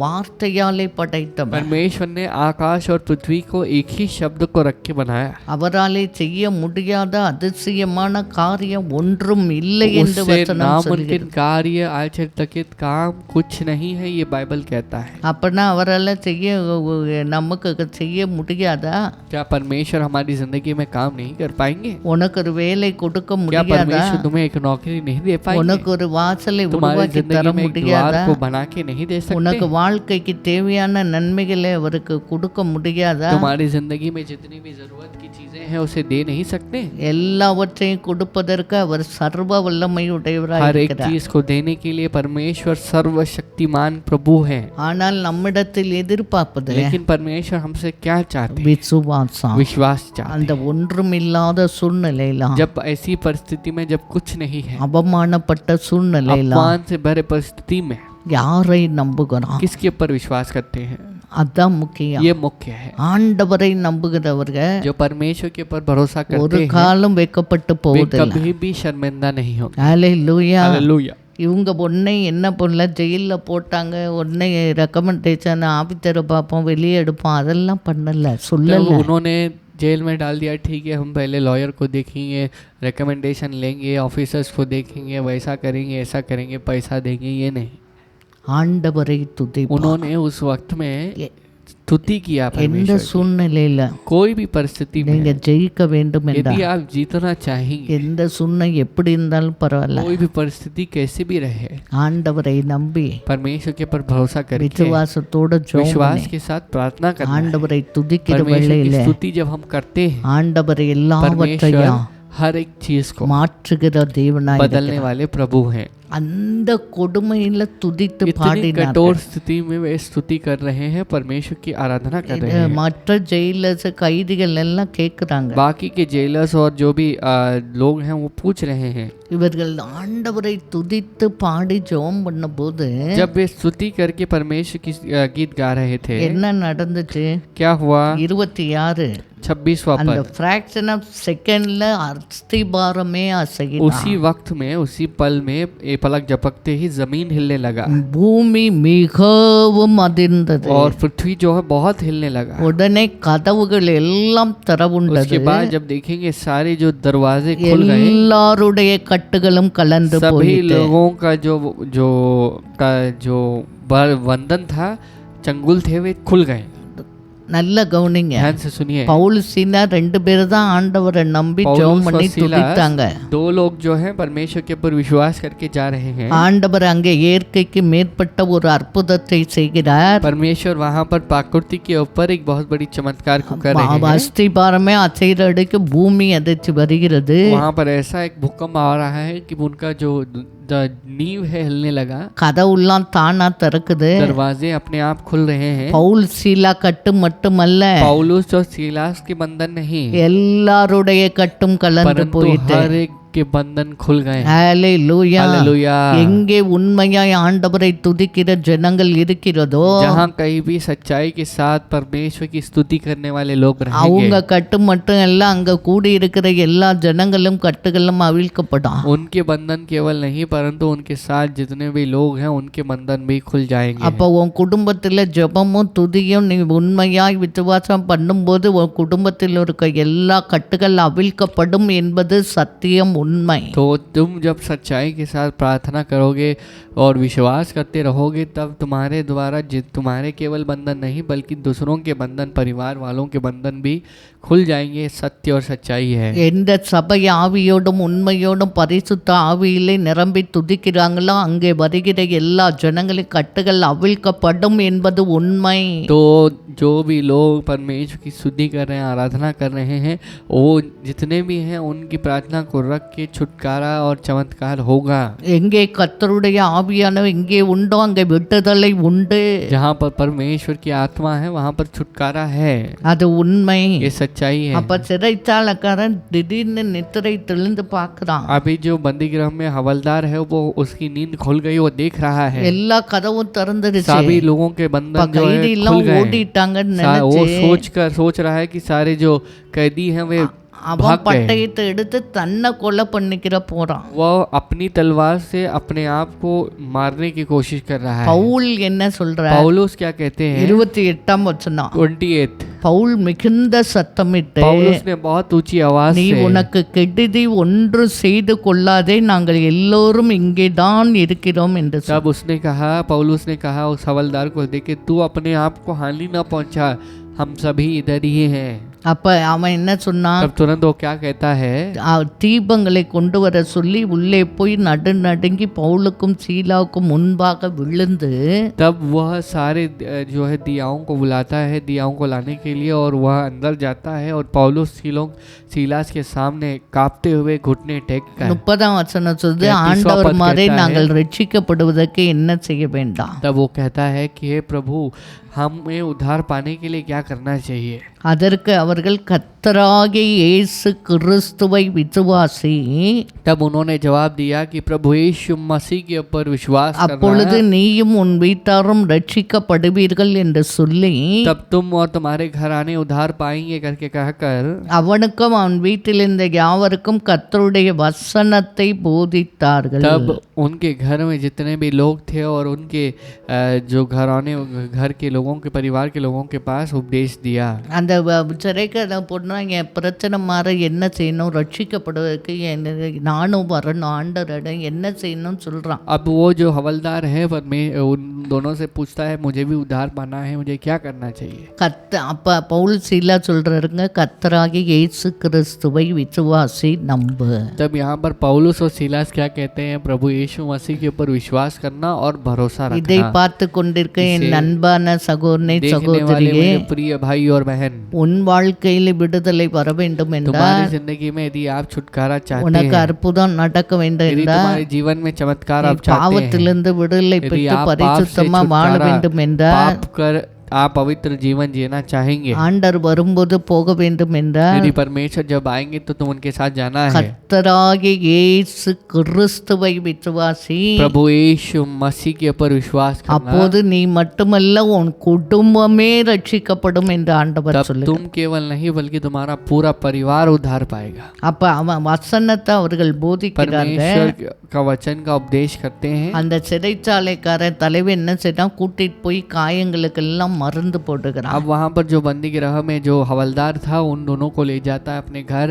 வார்த்தையாலே படைத்தவர்। परमेश्वर ने आकाश और पृथ्वी को एक ही शब्द को रख के बनाया। அவராலே செய்ய முடியாத அதிசயமான காரியம் ஒன்றும் இல்லை என்று उससे வசனம் नामुमकिन சொல்கிறது। कार्य आश्चर्यचकित काम कुछ नहीं है, ये बाइबल कहता है। அப்பனா அவரால் நமக்கு செய்ய முடியாதா? क्या परमेश्वर हमारी जिंदगी में काम नहीं कर पाएंगे? உனக்கு ஒரு வேலை கொடுக்க क्या முடியாதா? परमेश्वर तुम्हें एक नौकरी नहीं दे पाएंगे? உனக்கு ஒரு வாசலை तुम्हारी உருவாக்கி தர जिंदगी में एक முடியாதா? द्वार को बना के नहीं दे உனக்கு सकते? வாழ்க்கைக்கு தேவையான நன்மைகளை அவருக்கு கொடுக்க முடியாதா? तुम्हारी जिंदगी में जितनी भी जरूरत की चीजें हैं उसे दे नहीं सकते? எல்லாவற்றையும் கொடுப்பதற்கு அவர் சர்வ வல்லமை உடையவராய் हर एक இருக்கிறார்। चीज को देने के लिए परमेश्वर सर्वशक्तिमान प्रभु है। ஆனால் நம்மிடத்தில் எதிர்பார்ப்பது लेकिन परमेश्वर हमसे क्या चाहते हैं? விசுவாசம்। विश्वास चाहते அந்த ஒன்றுமில்லாத சூழ்நிலையில, हैं। जब ऐसी परिस्थिति में जब कुछ नहीं है, அவமானப்பட்ட சூழ்நிலையில अपमान से भरे परिस्थिति में யாரை நம்புகிறோம்? किसके ऊपर विश्वास करते हैं? அதான் முக்கியம்। ये मुख्य है। ஆண்டவரை நம்புகிறவர்கள் जो परमेश्वर के ऊपर भरोसा ஒரு करते हैं, காலம் வெட்கப்பட்டு वे போவதில்லை। कभी भी शर्मिंदा नहीं होंगे। ஹல்லேலூயா। हालेलुया। இவங்க உன்னை என்ன பண்ணல, ஜெயிலில் போட்டாங்க, உடனே ரெக்கமெண்டேஷன் ஆபித்தரை பார்ப்போம், வெளியே எடுப்போம், அதெல்லாம் பண்ணல, तो சொல்லல। उन्होंने जेल में डाल दिया, ठीक है, हम पहले लॉयर को देखेंगे, रिकमेंडेशन लेंगे, ऑफिसर्स को देखेंगे, वैसा करेंगे, ऐसा करेंगे, पैसा देंगे, ये नहीं। ஆண்டவரை துதிப்போம்। उन्होंने उस वक्त में स्तुति किया எந்த परमेश्वर की। சூழ்நிலையில कोई भी परिस्थिति நீங்க में ஜெயிக்க வேண்டும் यदि என்றால், आप जीतना चाहेंगे, எந்த சூழ்நிலை எப்படி இருந்தாலும் பரவாயில்ல, कोई भी परिस्थिति कैसे भी रहे, ஆண்டவரை நம்பி परमेश्वर के ऊपर भरोसा करके விசுவாசத்தோட ஜெபம் विश्वास பண்ணி के साथ प्रार्थना करना है। ஆண்டவரை துதிக்கிற परमेश्वर வேளையில की स्तुति जब हम करते हैं, ஆண்டவர் परमेश्वर எல்லாவற்றையும் हर एक चीज को மாற்றுகிற தேவனாய் बदलने இருக்கிறார்। वाले प्रभु हैं। அந்த கொடுமையில துதித்து इतनी பாடினார்கள்। कठोर स्थिति में वे स्तुति कर रहे हैं, परमेश्वर की आराधना कर रहे हैं। மற்ற ஜெயிலர்ஸ் கைதிகள் எல்லாம் கேட்குறாங்க, बाकी के जेलर्स और जो भी लोग हैं वो पूछ रहे हैं। இவர்கள் ஆண்டவரை துதித்து பாடி ஜெபம் பண்ணும்போது जब वे स्तुति करके परमेश्वर की गीत गा रहे थे, என்ன நடந்துச்சு? क्या हुआ? 26 26वां அந்த पद, ஃபிராக்ஷன் ஆஃப் செகண்ட்ல அஸ்திபாரமே அசையுது। उसी वक्त में उसी पल में एक पलक झपकते ही जमीन हिलने लगा பூமி மிகவும் அதிர்ந்தது। और पृथ्वी जो है बहुत हिलने लगा। உடனே கதவுகள் எல்லாம் उसके திறவுண்டது, बाद जब देखेंगे सारे जो दरवाजे खुल गए, எல்லாருடைய கட்டுகளும் கலந்து सभी போயிட்டு लोगों का जो बंधन था, चंगुल थे, वे खुल गए। நல்ல கவனிங்க. ध्यान से सुनिए। பவுல் சீலா 2 பேர் தான் ஆண்டவரை நம்பி पौलुस ஜெபம் और பண்ணி सीलास துதித்தாங்க. 2 लोग जो हैं परमेश्वर के ऊपर विश्वास करके जा रहे हैं। ஆண்டவர் அங்கே இயற்கைக்கு மேற்பட்ட ஒரு அற்புதத்தை செய்கிறார். परमेश्वर वहाँ पर प्रकृति के ऊपर एक बहुत बड़ी चमत्कार को कर रहे हैं। அஸ்திபாரமே அசைறடிக்கு பூமி அதிர்ச்சி வருகிறது. वहाँ पर ऐसा एक भूकंप आ रहा है कि उनका जो नींव है हिलने लगा। கதவுலாம் தானா திறக்குது. दरवाजे अपने आप खुल रहे हैं। பவுல் சீலா கட்டு மட்டுமல்ல, पौलुस और सीलास के बंधन नहीं, எல்லாருடைய கட்டும் கலந்து परंतु போயிட்டு हर एक के बंधन खुल गए। ஹalleluya. हालेलुया। எங்கே உண்மையாய் ஆண்டவரை துதிக்கிற ஜனங்கள் இருக்கிறதோ जहाँ कहीं भी सच्चाई के साथ परमेश्वर की स्तुति करने वाले लोग அவங்க रहेंगे, கட்டு மட்டும் எல்லாம் அங்க கூடி இருக்கிற எல்லா ஜனங்களும் கட்டுகளும் அவிழ்க்கப்படும். उनके बंधन केवल नहीं परंतु उनके साथ जितने भी लोग हैं उनके बंधन भी खुल जाएंगे। அப்போ உன் குடும்பத்தில் ஜெபமும் துதியும் நீ உண்மையாய் விசுவாசம் பண்ணும்போது உன் குடும்பத்தில் இருக்க எல்லா கட்டுகள் அவிழ்க்கப்படும் என்பது சத்தியம், உண்மை. तो तुम जब सच्चाई के साथ प्रार्थना करोगे और विश्वास करते रहोगे तब तुम्हारे द्वारा तुम्हारे केवल बंधन नहीं बल्कि दूसरों के बंधन, परिवार वालों के बंधन भी खुल जाएंगे। सत्य और सच्चाई है। எந்த சபை ஆவியோடும் உண்மையோடும் பரிசுத்த ஆவியிலே நிரம்பி துதிக்கிறாங்களோ அங்கே வருகிற எல்லா ஜனங்களின் கட்டுகள் அவிழ்க்கப்படும் என்பது உண்மை. तो जो भी लोग परमेश्वर की स्तुति कर रहे हैं, आराधना कर रहे हैं, वो जितने भी हैं उनकी प्रार्थना को रख के छुटकारा और चमत्कार होगा। எங்கே கர்த்தருடைய ஆவியானவர் எங்கே உண்டோ அங்கே விடுதலை உண்டு. जहाँ पर परमेश्वर की आत्मा है वहाँ पर छुटकारा है। அது உண்மை. ये सच्चाई है। அப்ப சிறைச்சாலக்காரன் திடீர்னு நித்திரை தெளிந்து பார்க்கறான். अभी जो बंदी गृह में हवलदार है वो उसकी नींद खुल गई, वो देख रहा है எல்லா கதவும் திறந்துருச்சு. सभी लोगों के बंधन जो है கைதி खुल எல்லாம் गए। ஓடிட்டாங்கன்னு वो நினைச்சு सोच रहा है कि सारे जो कैदी हैं वे அவன் भाग गए। பட்டயத்தை எடுத்து தன்னை கொலை பண்ணிக்கிற போறான். वो अपनी तलवार से अपने आप को मारने की कोशिश कर रहा है। பவுல் என்ன சொல்ற? पौलुस क्या कहते हैं? 28 வசனம். 28 பவுல் மிகுந்த சத்தமிட்டு, पौलुस ने बहुत ऊंची आवाज நீ से, உனக்கு கெடுதி ஒன்று செய்து கொள்ளாதே, நாங்கள் எல்லோரும் இங்கேதான் இருக்கிறோம் என்று சொன்னார். तब उसने कहा, पौलुस ने कहा उस हवलदार को देख के, तू अपने आप को हानि न पहुंचा, हम सभी इधर ही हैं। அப்ப அவன் என்ன சொன்னான்? तब तुरंत वो क्या कहता है? தீபங்களை கொண்டு வர சொல்லி உள்ளே போய் நடுநடுங்கி பவுலுக்கும் சீலாவுக்கும் முன்பாக விழுந்து, तब वह सारे जो है दियाओं को बुलाता है, दियाओं को लाने के लिए, और वह अंदर जाता है और पौलुस सीलास के सामने कांपते हुए घुटने टेक कर 30 வசனம் சொல்லுது, 33वां ஆண்டவர் पद மாறே कहता है, நாங்கள் ரட்சிக்கப்படுவதற்கு என்ன செய்ய வேண்டாம்? तब वो कहता है कि हे प्रभु, हमें उद्धार पाने के लिए क्या करना चाहिए? அதற்கு அவர்கள் கர்த்தராகிய இயேசு கிறிஸ்துவை விசுவாசி, तब उन्होंने जवाब दिया कि प्रभु यीशु मसीह के ऊपर विश्वास அப்பொழுது करना, நீயும் உன் வீட்டாரும் ரட்சிக்கப்படுவீர்கள் என்று சொல்லி, तब तुम और तुम्हारे घराने उद्धार पाएंगे करके कहकर அவனுக்கும் அவன் வீட்டில் இருந்த யாவருக்கும் கர்த்தருடைய வசனத்தை போதித்தார்கள். तब उनके घर में जितने भी लोग थे और उनके जो घराने, घर के लोगों के, परिवार के लोगों के पास उपदेश दिया। அந்த சிறைக்கதை பொண்ணாங்க பிரச்சனை மாற என்ன செய்யணும், ரட்சிக்கப்படுவதற்கு நானும் வரணும், ஆண்டவரிடம் என்ன செய்யணும்னு சொல்றான். अब वो जो हवलदार है पर मैं उन दोनों से पूछता है, मुझे भी उद्धार पाना है, मुझे क्या करना चाहिए? அப்ப பவுல் சீலா சொல்றாருங்க, கர்த்தராகிய இயேசு கிறிஸ்துவை விசுவாசி நம்பு. तब यहाँ पर पौलुस और सीलास क्या कहते हैं? प्रभु यीशु मसीह के ऊपर विश्वास करना और भरोसा இதை रखना। பார்த்து கொண்டிருக்க என் அன்பான சகோதரனை देखने वाले சகோதரியே, मेरे प्रिय भाई और बहन, உன் வாழ்க்கையில் விடுதலை வர வேண்டும் என்றால், तुम्हारी जिंदगी में यदि आप छुटकारा चाहते உனக்கு हैं, அற்புதம் நடக்க வேண்டும் यदि என்றால், तुम्हारे जीवन में चमत्कार நீ आप चाहते हैं, பாவத்திலிருந்து விடுதலை यदि பெற்று आप पाप से பரிசுத்தமா வாழ छुटकारा வேண்டும் என்றால், पाप कर आप पवित्र जीवन जीना चाहेंगे, ஆண்டவர் வரும்போது போக வேண்டும் என்றால், यदि परमेश्वर जब आएंगे तो तुम उनके साथ जाना है। கர்த்தராகிய இயேசு கிறிஸ்துவை விசுவாசி, प्रभु यीशु मसीह के ऊपर विश्वास करना, அப்போது நீ மட்டுமல்ல உன் குடும்பமே ரட்சிக்கப்படும் என்று ஆண்டவர் तब சொல்லுகிறார். तुम केवल नहीं बल्कि तुम्हारा पूरा परिवार उद्धार पाएगा। அப்ப அவன் வசனத்தை அவர்கள் போதிக்கிறார்கள். परमेश्वर का वचन का उपदेश करते हैं। அந்த சிறைச்சாலைக்காரன் தலைவன் என்ன செய்தான், கூட்டிட்டு போய் காயங்களுக்கு எல்லாம் மருந்து போட்டுக்கிறான். अब वहाँ पर जो बंदी गृह में जो हवलदार था उन दोनों को ले जाता है अपने घर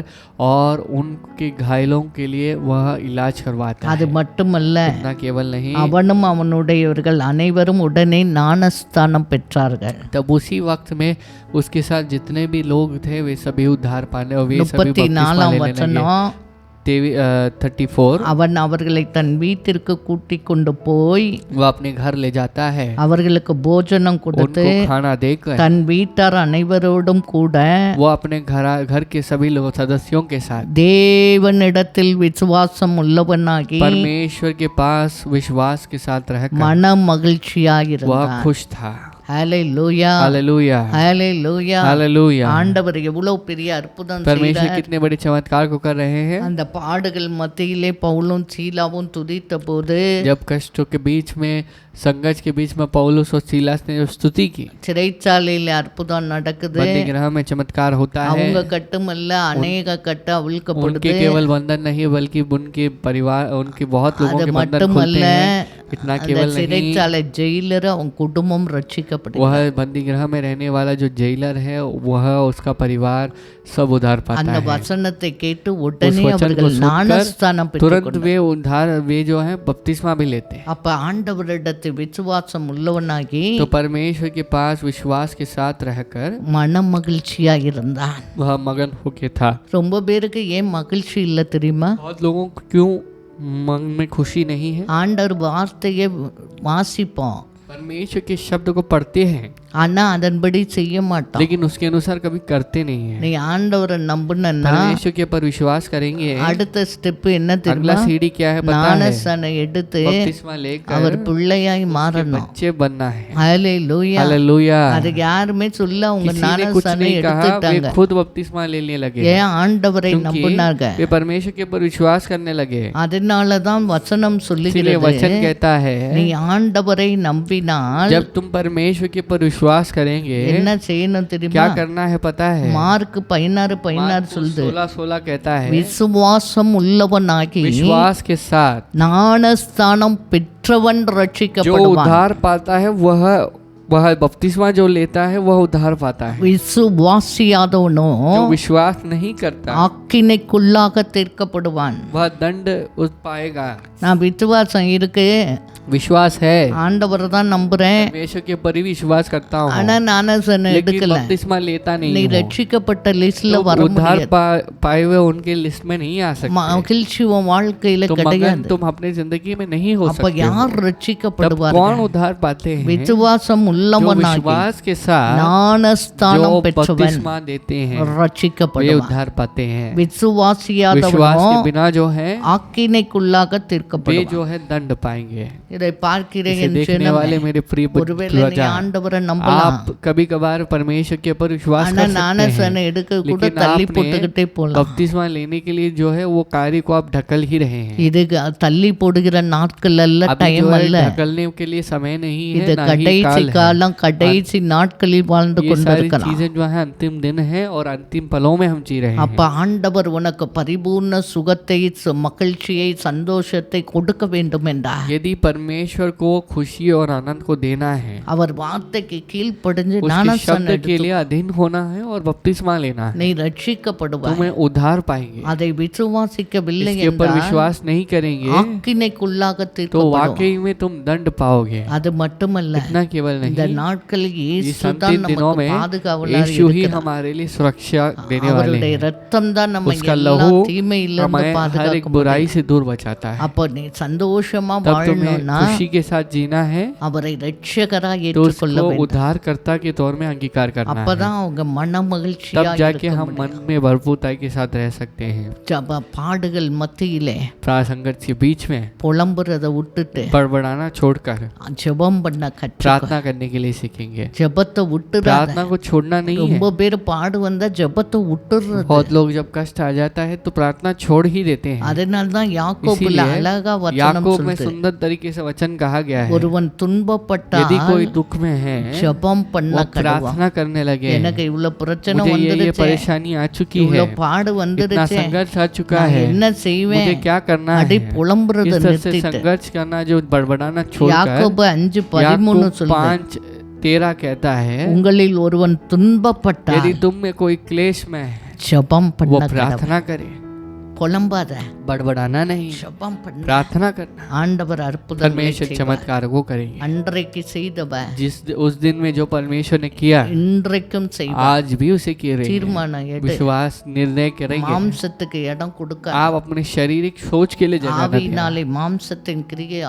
और उनके घायलों के लिए वह इलाज करवाता அது है। மட்டுமல்ல, इतना केवल नहीं, அவனும் அவனுடையவர்கள் அனைவரும் உடனே ஞானஸ்தானம் பெற்றார்கள். तब उसी वक्त में उसके साथ जितने भी लोग थे वे सभी उद्धार पाने और वे सभी बपतिस्मा 34 लेने लगे। வசனம், 34 அவன் அவர்களை தன் வீட்டிற்கு கூட்டிக் கொண்டு போய் वह अपने घर ले जाता है, அவர்களுக்கு போஜனம் கொடுத்து उनको खाना देकर தன் வீட்டார் அனைவரோடும் கூட वो अपने घर के सभी लोग सदस्यों के साथ தேவனிடத்தில் விசுவாசம் உள்ளவனாகி परमेश्वर के पास विश्वास के साथ रहकर மன वह மகிழ்ச்சியாயிருந்தான். खुश था। ஹalleluya, हालेलुया, ஹalleluya. हालेलुया। ஆண்டவர் எவ்வளவு பெரிய அற்புதம் परमेश्वर செய்தார். कितने बड़े चमत्कार को कर रहे हैं। அந்த பாடுகள் மத்தியிலே பவுலும் சீலாவும் துதித்த போது जब कष्टों के बीच में संघर्ष के बीच में पौलुस और सीलास ने जो स्तुति की, சிறைச்சாலையில அற்புதம் நடக்குது. बंदी गृह में चमत्कार होता है। அவங்க கட்டுமல்ல, அநேக கட்டு उनके அவிழ்க்கப்படுது. केवल बंधन नहीं बल्कि उनके परिवार उनके बहुत लोगों அது के बंधन खुलते மட்டுமல்ல, हैं। इतना அந்த केवल नहीं, சிறைச்சாலை ஜெயிலர் அவங்க குடும்பம் ரட்சிக்கப்படுது. वह बंदी गृह में रहने वाला जो जेलर है वह उसका परिवार सब उद्धार पाता அந்த है। வசனத்தை கேட்டு उस உடனே वचन को அவர்கள் सुनकर ஞானஸ்தானம் तुरंत பெற்றுக்கொண்டார். वे उद्धार वे जो है बपतिस्मा भी लेते हैं। அப்ப ஆண்டவரிடத்தில் விசுவாசம் உள்ளவனாகி तो परमेश्वर के पास विश्वास के साथ रहकर மன மகிழ்ச்சியா இருந்தான். वह मगन होके था। ரொம்ப பேருக்கு ஏன் மகிழ்ச்சி இல்லை தெரியுமா? बहुत लोगों को क्यों मन में खुशी नहीं है? ஆண்டவர் வார்த்தையை வாசிப்போம், परमेश्वर के शब्द को पढ़ते हैं ஆனா அதன்படி செய்ய மாட்டோம். लेकिन उसके अनुसार कभी करते नहीं है। நீ ஆண்டவரை நம்புனா परमेश्वर के ऊपर विश्वास करेंगे, அடுத்த ஸ்டெப் என்ன अगला தெரியுமா? सीढ़ी क्या है पता है? ஞானஸ்தானை எடுத்து बपतिस्मा लेकर அவர் பிள்ளையாய் மாறணும். बच्चे बनना है। ஹalleluya. हालेलुया। அது யாருமே சொல்ல அவங்க किसी ने कुछ ஞானஸ்தானை नहीं कहा, वे எடுத்துட்டாங்க. खुद बपतिस्मा लेने लगे ஏன் ஆண்டவரை क्योंकि நம்பினாங்க. वे परमेश्वर के ऊपर विश्वास करने लगे। அதனாலதான் வசனம் इसीलिए சொல்லுகிறது, वचन कहता है நீ ஆண்டவரை நம்பினால் जब तुम परमेश्वर के ऊपर विश्वास करेंगे என்ன செய்யணும் क्या தெரியுமா? करना है पता है? மார்க் 16:16 சொல்லுது, 16:16 कहता है விசுவாசம் உள்ளவனாகி विश्वास के साथ ஞானஸ்தானம் பெற்றவன் जो ரட்சிக்கப்படுவான். उद्धार पाता है वह बपतिस्मा जो लेता है वह उद्धार पाता है। விசுவாசியாதவனோ जो विश्वास नहीं करता ஆக்கினைக்குள்ளாக தீர்க்கப்படுவான். वह दंड पाएगा। நான் விசுவாசம் இருக்கு, विश्वास है, ஆண்டவரை தான் நம்புறேன், परमेश्वर के ऊपर ही विश्वास करता हूँ, ஆனா ஞானஸ்தானம் लेकिन எடுக்கல. बपतिस्मा लेता நீ नहीं हूँ। ரட்சிக்கப்பட்ட லிஸ்ட்ல तो வர उद्धार முடியாது. पाए हुए उनके लिस्ट में नहीं आ सकते। மகிழ்ச்சி உன் வாழ்க்கையில तो मगन கிடையாது. तुम अपने जिंदगी में नहीं हो அப்ப सकते हो। யார் तब ரட்சிக்கப்படுவார்கள்? कौन उद्धार पाते हैं? விசுவாசம் जो உள்ளவனாகி विश्वास के साथ ஞானஸ்தானம் जो பெற்றவன் बपतिस्मा देते हैं वे ரட்சிக்கப்படுவான். उद्धार पाते हैं। விசுவாசியாதவனோ विश्वास के बिना जो है ஆக்கினைக்குள்ளாக वे தீர்க்கப்படுவான். जो है दंड पाएंगे। இதை பார்க்கிறேன் इसे என் देखने वाले ஜனமே. मेरे प्रिय ஒருவேளை நீ प्रजा, ஆண்டவரை நம்பலாம், आप कभी कभार परमेश्वर के ऊपर विश्वास ஆனா कर सकते ஞானஸ்தானம் हैं, எடுக்க கூட लेकिन தள்ளி आपने போட்டுக்கிட்டே போலாம். बपतिस्मा लेने के लिए जो है वो कार्य को आप ढकल ही रहे हैं। இது தள்ளி போடுகிற நாட்கள் அல்ல, अभी டைம் जो है அல்ல. ढकलने के लिए समय नहीं இது है, ना ही கடைசி काल है। காலம், கடைசி நாட்களில் வாழ்ந்து ये सारी கொண்டிருக்கிறோம். चीजें जो है अंतिम दिन है और अंतिम पलों में हम जी रहे அப்ப हैं। ஆண்டவர் உனக்கு பரிபூர்ண சுகத்தை, மகிழ்ச்சியை, சந்தோஷத்தை கொடுக்க வேண்டும் என்றார். यदि परमेश्वर को खुशी और आनंद को देना है, அவர் வார்த்தைக்கு கீழ்ப்படிஞ்சு उसके ஞானஸ்தானம் शब्द के எடுத்து लिए अधीन होना है और बपतिस्मा लेना है, நீ ரட்சிக்கப்படுவாய். तुम्हें उद्धार पाएंगे। அதை விசுவாசிக்கவில்லை इसके ऊपर என்றால் विश्वास नहीं करेंगे ஆக்கினைக்குள்ளாக तो தீர்க்கப்படுவாய். वाकई में तुम दंड पाओगे। அது மட்டுமல்ல, इतना केवल இந்த नहीं, நாட்களில் इस இயேசு தான் अंतिम दिनों நமக்கு में பாதுகாவலராக यीशु ही இருக்கிறார். हमारे लिए सुरक्षा देने वाले அவருடைய हैं। ரத்தம் தான் நம்ம उसका எல்லா लहू தீமையிலிருந்து हमें हर एक பாதுகாக்க बुराई முடியும். से दूर बचाता है। அப்போ நீ சந்தோஷமா तब तुम्हें வாழணும்னா खुशी के साथ जीना है அவரை ரட்சகரா तो ஏற்றுக்கொள்ள उसको வேண்டும். उद्धारकर्ता के तौर में अंगीकार करना है। அப்பதான் அவங்க மன மகிழ்ச்சியா तब जाके இருக்க हम முடியும். मन में भरपूरताई के साथ रह सकते हैं। ஜப பாடுகள் மத்தியிலே संघर्ष के बीच में புலம்புறத விட்டுட்டு बड़बड़ाना छोड़कर ஜெபம் பண்ண கற்று प्रार्थना करने के लिए सीखेंगे। ஜெபத்தை விட்டுறாத. प्रार्थना को छोड़ना नहीं है। ரொம்ப பேர் பாடு வந்தா ஜெபத்தை விட்டுறது. बहुत लोग जब कष्ट आ जाता है तो प्रार्थना छोड़ ही देते हैं। அதனால தான் யாக்கோபுல इसीलिए அழகா வசனம் याकूब में சொல்லுது, सुंदर तरीके से वचन कहा गया है, ஒருவன் துன்பப்பட்டா यदि कोई दुख में है ஜெபம் பண்ண वो கடவா. प्रार्थना करने लगे। எனக்கு இவ்வளவு பிரச்சனை मुझे ये வந்துருச்சு, परेशानी आ चुकी है, இவ்வளவு பாடு इतना வந்துருச்சு, संघर्ष आ चुका நான் है, என்ன செய்வேன்? मुझे क्या करना அடி है? புலம்புறத इस तरह से நிறுத்திட்டு संघर्ष करना जो बड़बड़ाना छोड़कर யாக்கோபு 5:13 याकूब சொல்லுது, 5 13 कहता है உங்களில் ஒருவன் துன்பப்பட்டால் यदि तुम में कोई क्लेश में है ஜெபம் वो பண்ண கடவுள். प्रार्थना करे, புலம்பாத, बड़बड़ाना नहीं, ஜெபம் பண்ண. प्रार्थना करना। ஆண்டவர் அற்புதங்களை परमेश्वर செய்வார். चमत्कार को करेंगे। அன்றைக்கு செய்தவர் उस दिन में जो परमेश्वर ने किया இன்றைக்கும் செய்வார். आज भी उसे किए रहे। தீர்மானம் எடு. विश्वास निर्णय करेंगे। மாம்சத்துக்கு இடம் கொடுக்க, आप अपने शारीरिक सोच के लिए जगह न दें। ஆவியினாலே மாம்சத்தின் கிரியை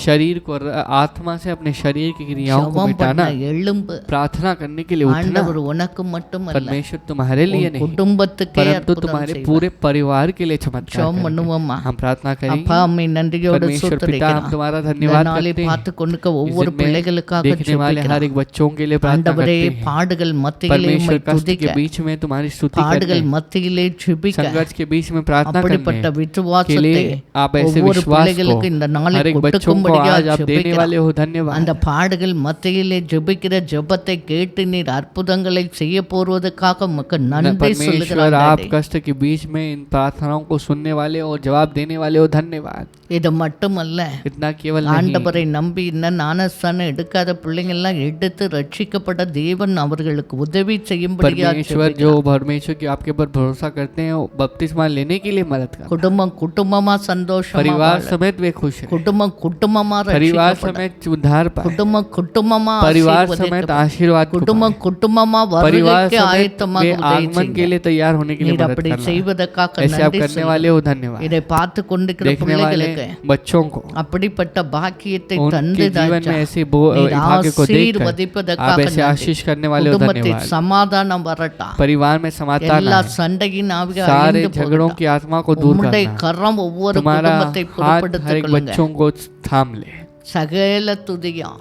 शरीर को आत्मा से अपने शरीर की क्रियाओं को ஜெபம் मिटाना, பண்ண எழும்பு. प्रार्थना करने के लिए उठना। ஆண்டவர் உனக்கு மட்டுமல்ல, परमेश्वर तुम्हारे लिए नहीं குடும்பத்துக்கே परंतु அற்புதம் तुम्हारे செய்வார். पूरे परिवार के लिए चमत्कार ஜெபம் करेंगे। பண்ணுவோமா? हम प्रार्थना करेंगे। அப்பா அம்மை நன்றியோடு परमेश्वर पिता हम ஸ்தோத்திரிக்கிறோம். तुम्हारा இந்த धन्यवाद நாளை करते हैं। பார்த்து கொண்டிருக்க ஒவ்வொரு इस दिन में பிள்ளைகளுக்காக देखने वाले हर ஜெபிக்கிறோம். एक बच्चों के लिए प्रार्थना ஆண்டவரே, करते हैं। பாடுகள் மத்தியிலே परमेश्वर உம்மை कष्ट के துதிக்க, बीच में तुम्हारी स्तुति करते பாடுகள் हैं। மத்தியிலே ஜெபிக்க, संघर्ष के बीच में प्रार्थना அப்படிப்பட்ட करने के விசுவாசத்தை लिए आप ऐसे ஒவ்வொரு विश्वास பிள்ளைகளுக்கு இந்த को நாளை हर एक बच्चों को கொடுக்கும்படியா आज आप देने ஜெபிக்கிறோம். वाले हो। धन्यवाद। அந்த பாடுகள் மத்தியிலே ஜெபிக்கிற ஜெபத்தை கேட்டு நீர் அற்புதங்களை செய்ய போவதற்காக உமக்கு நன்றி परमेश्वर சொல்லுகிறோம். आप कष्ट के बीच में इन प्रार्थनाओं को सुनने वाले और जवाब देने वाले हो। धन्यवाद। இது மட்டுமல்ல, इतना केवल नहीं, ஆண்டவரை நம்பி இன்னும் ஞானஸ்தானம் எடுக்காத பிள்ளைங்கள்லாம் எடுத்து ரட்சிக்கப்பட தேவன் அவர்களுக்கு உதவி செய்யும்படியா परमेश्वर जो परमेश्वर की आपके ऊपर भरोसा करते हैं वो बपतिस्मा लेने के लिए मदद कर। குடும்பம் குடும்பமா சந்தோஷமா परिवार வாழ, समेत वे खुश हैं। குடும்பம் குடும்பமா परिवार ரட்சிக்கப்பட, समेत उद्धार पाए। குடும்பம் குடும்பமா परिवार समेत ஆசீர்வதிக்கப்பட, आशीर्वाद को குடும்பம் குடும்பமா पाए। परिवार வருகைக்கு समेत ஆயத்தமாக वे உதவி आगमन के செய்யுங்க. लिए तैयार होने के लिए நீர் मदद அப்படி करना। செய்வதற்காக ऐसे आप நன்றி करने சொல்லுங்க. वाले हो। धन्यवाद। இதை பார்த்து கொண்டிருக்கிற देखने वाले பிள்ளைகளுக்கு बच्चों को அப்படிப்பட்ட பாக்கியத்தை उनके தந்து जीवन में ऐसे நீர் भाग्य को देखकर ஆசீர்வதிப்பதற்காக आप ऐसे நன்றி. आशीष करने वाले हो। குடும்பத்தில் धन्यवाद। சமாதானம் வரட்டா, परिवार में समाधान எல்லா आए। சண்டையின் ஆவிகள் सारे அழிந்து झगड़ों போகட்டும். की आत्मा को दूर உம்முடைய करना। கரம் ஒவ்வொரு तुम्हारा குடும்பத்தை हाथ हर பொறுப்படுத்திக் एक கொள்ளுங்க. बच्चों को थाम ले। சகல துதியா,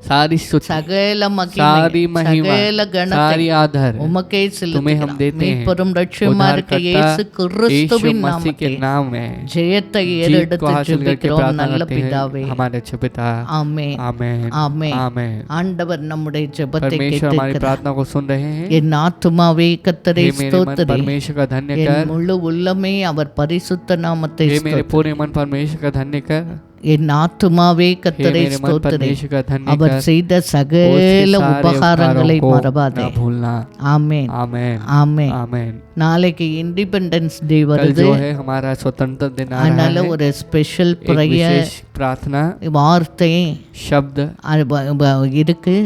सारी स्तुति, சகல सारी மகிமை, महिमा, சகல கணத்தை सारी आदर உமக்கே तुम्हें हम செலுத்துகிறோம். देते हैं। மீட்பெரும் ரட்சகருமா இருக்க இயேசு उद्धारकर्ता यीशु கிறிஸ்துவின் मसीह के நாமத்தில் नाम में ஜெயத்தை जीत को ஏறெடுத்து हासिल करके ஜெபிக்கிறோம் प्रार्थना நல்ல करते பிதாவே. हैं हमारे अच्छे पिता। ஆமென். आमेन। ஆமென். आमेन। ஆண்டவர் நம்முடைய ஜெபத்தை परमेश्वर हमारी கேட்டிருக்கிறார். प्रार्थना को सुन रहे हैं। என் ஆத்துமாவே கர்த்தரை हे मेरे मन ஸ்தோத்திரி, परमेश्वर का धन्य என் कर। முழு உள்ளமே அவர் பரிசுத்த நாமத்தை हे मेरे ஸ்தோத்திரி. पूरे मन परमेश्वर का धन्य कर। என் ஆத்துமாவே हे கர்த்தரை मेरे मन ஸ்தோத்திரி, परमेश्वर का धन्य அவர் कर। செய்த उसके சகல सारे உபகாரங்களை उपकारों को மறவாதே. ना भूलना। ஆமென். आमेन। ஆமென். आमेन। நாளைக்கு இண்டிபெண்டன்ஸ் டே कल வருது. जो है हमारा स्वतंत्रता दिन आ रहा அதனால है। ஒரு ஸ்பெஷல் एक ப்ரேயர் विशेष प्रार्थना வார்த்தை शब्द இருக்கு.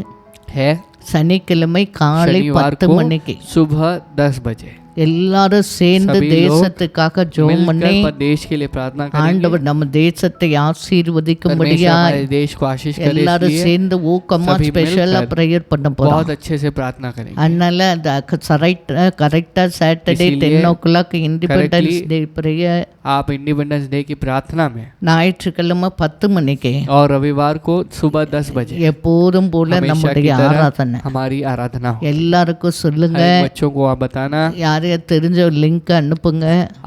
है சனிக்கிழமை காலை शनिवार 10 को மணிக்கு सुबह 10 बजे எல்லாரும் சேர்ந்து सभी लोग தேசத்துக்காக ஜெபம் பண்ணி मिलकर देश के लिए प्रार्थना करेंगे। ஆண்டவர் நம்ம தேசத்தை परमेश्वर ஆசீர்வதிக்கும்படியா हमारे देश को आशीष करे எல்லாரும் इसलिए சேர்ந்து ஊக்கமா सभी ஸ்பெஷலா मिलकर ப்ரேயர் பண்ண போறோம். बहुत अच्छे से प्रार्थना करेंगे। அதனால கரெக்டா சாட்டர்டே इसीलिए 10 இண்டிபெண்டன்ஸ் correctly டே ப்ரேயர், आप इंडिपेंडेंस डे की प्रार्थना में ஞாயிற்றுக்கிழமை 10 மணிக்கு और रविवार को सुबह 10 बजे எப்போதும் போல हमेशा की நம்முடைய तरह ஆராதனை. हमारी आराधना हो। எல்லாருக்கும் சொல்லுங்க, हर एक बच्चों को आप बताना। யாரையா தெரிஞ்ச லிங்க் அனுப்புங்க.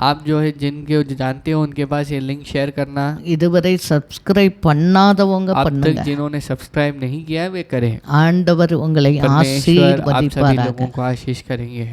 आप जो है जिनके जो जानते हो उनके पास ये लिंक शेयर करना। இதுவரை சப்ஸ்கிரைப் பண்ணாதவங்க अब பண்ணுங்க. तक जिन्होंने सब्सक्राइब नहीं किया है वे करें। ஆண்டவர் உங்களை परमेश्वर आप सभी ஆசீர்வதிப்பாராக. लोगों को आशीष करेंगे।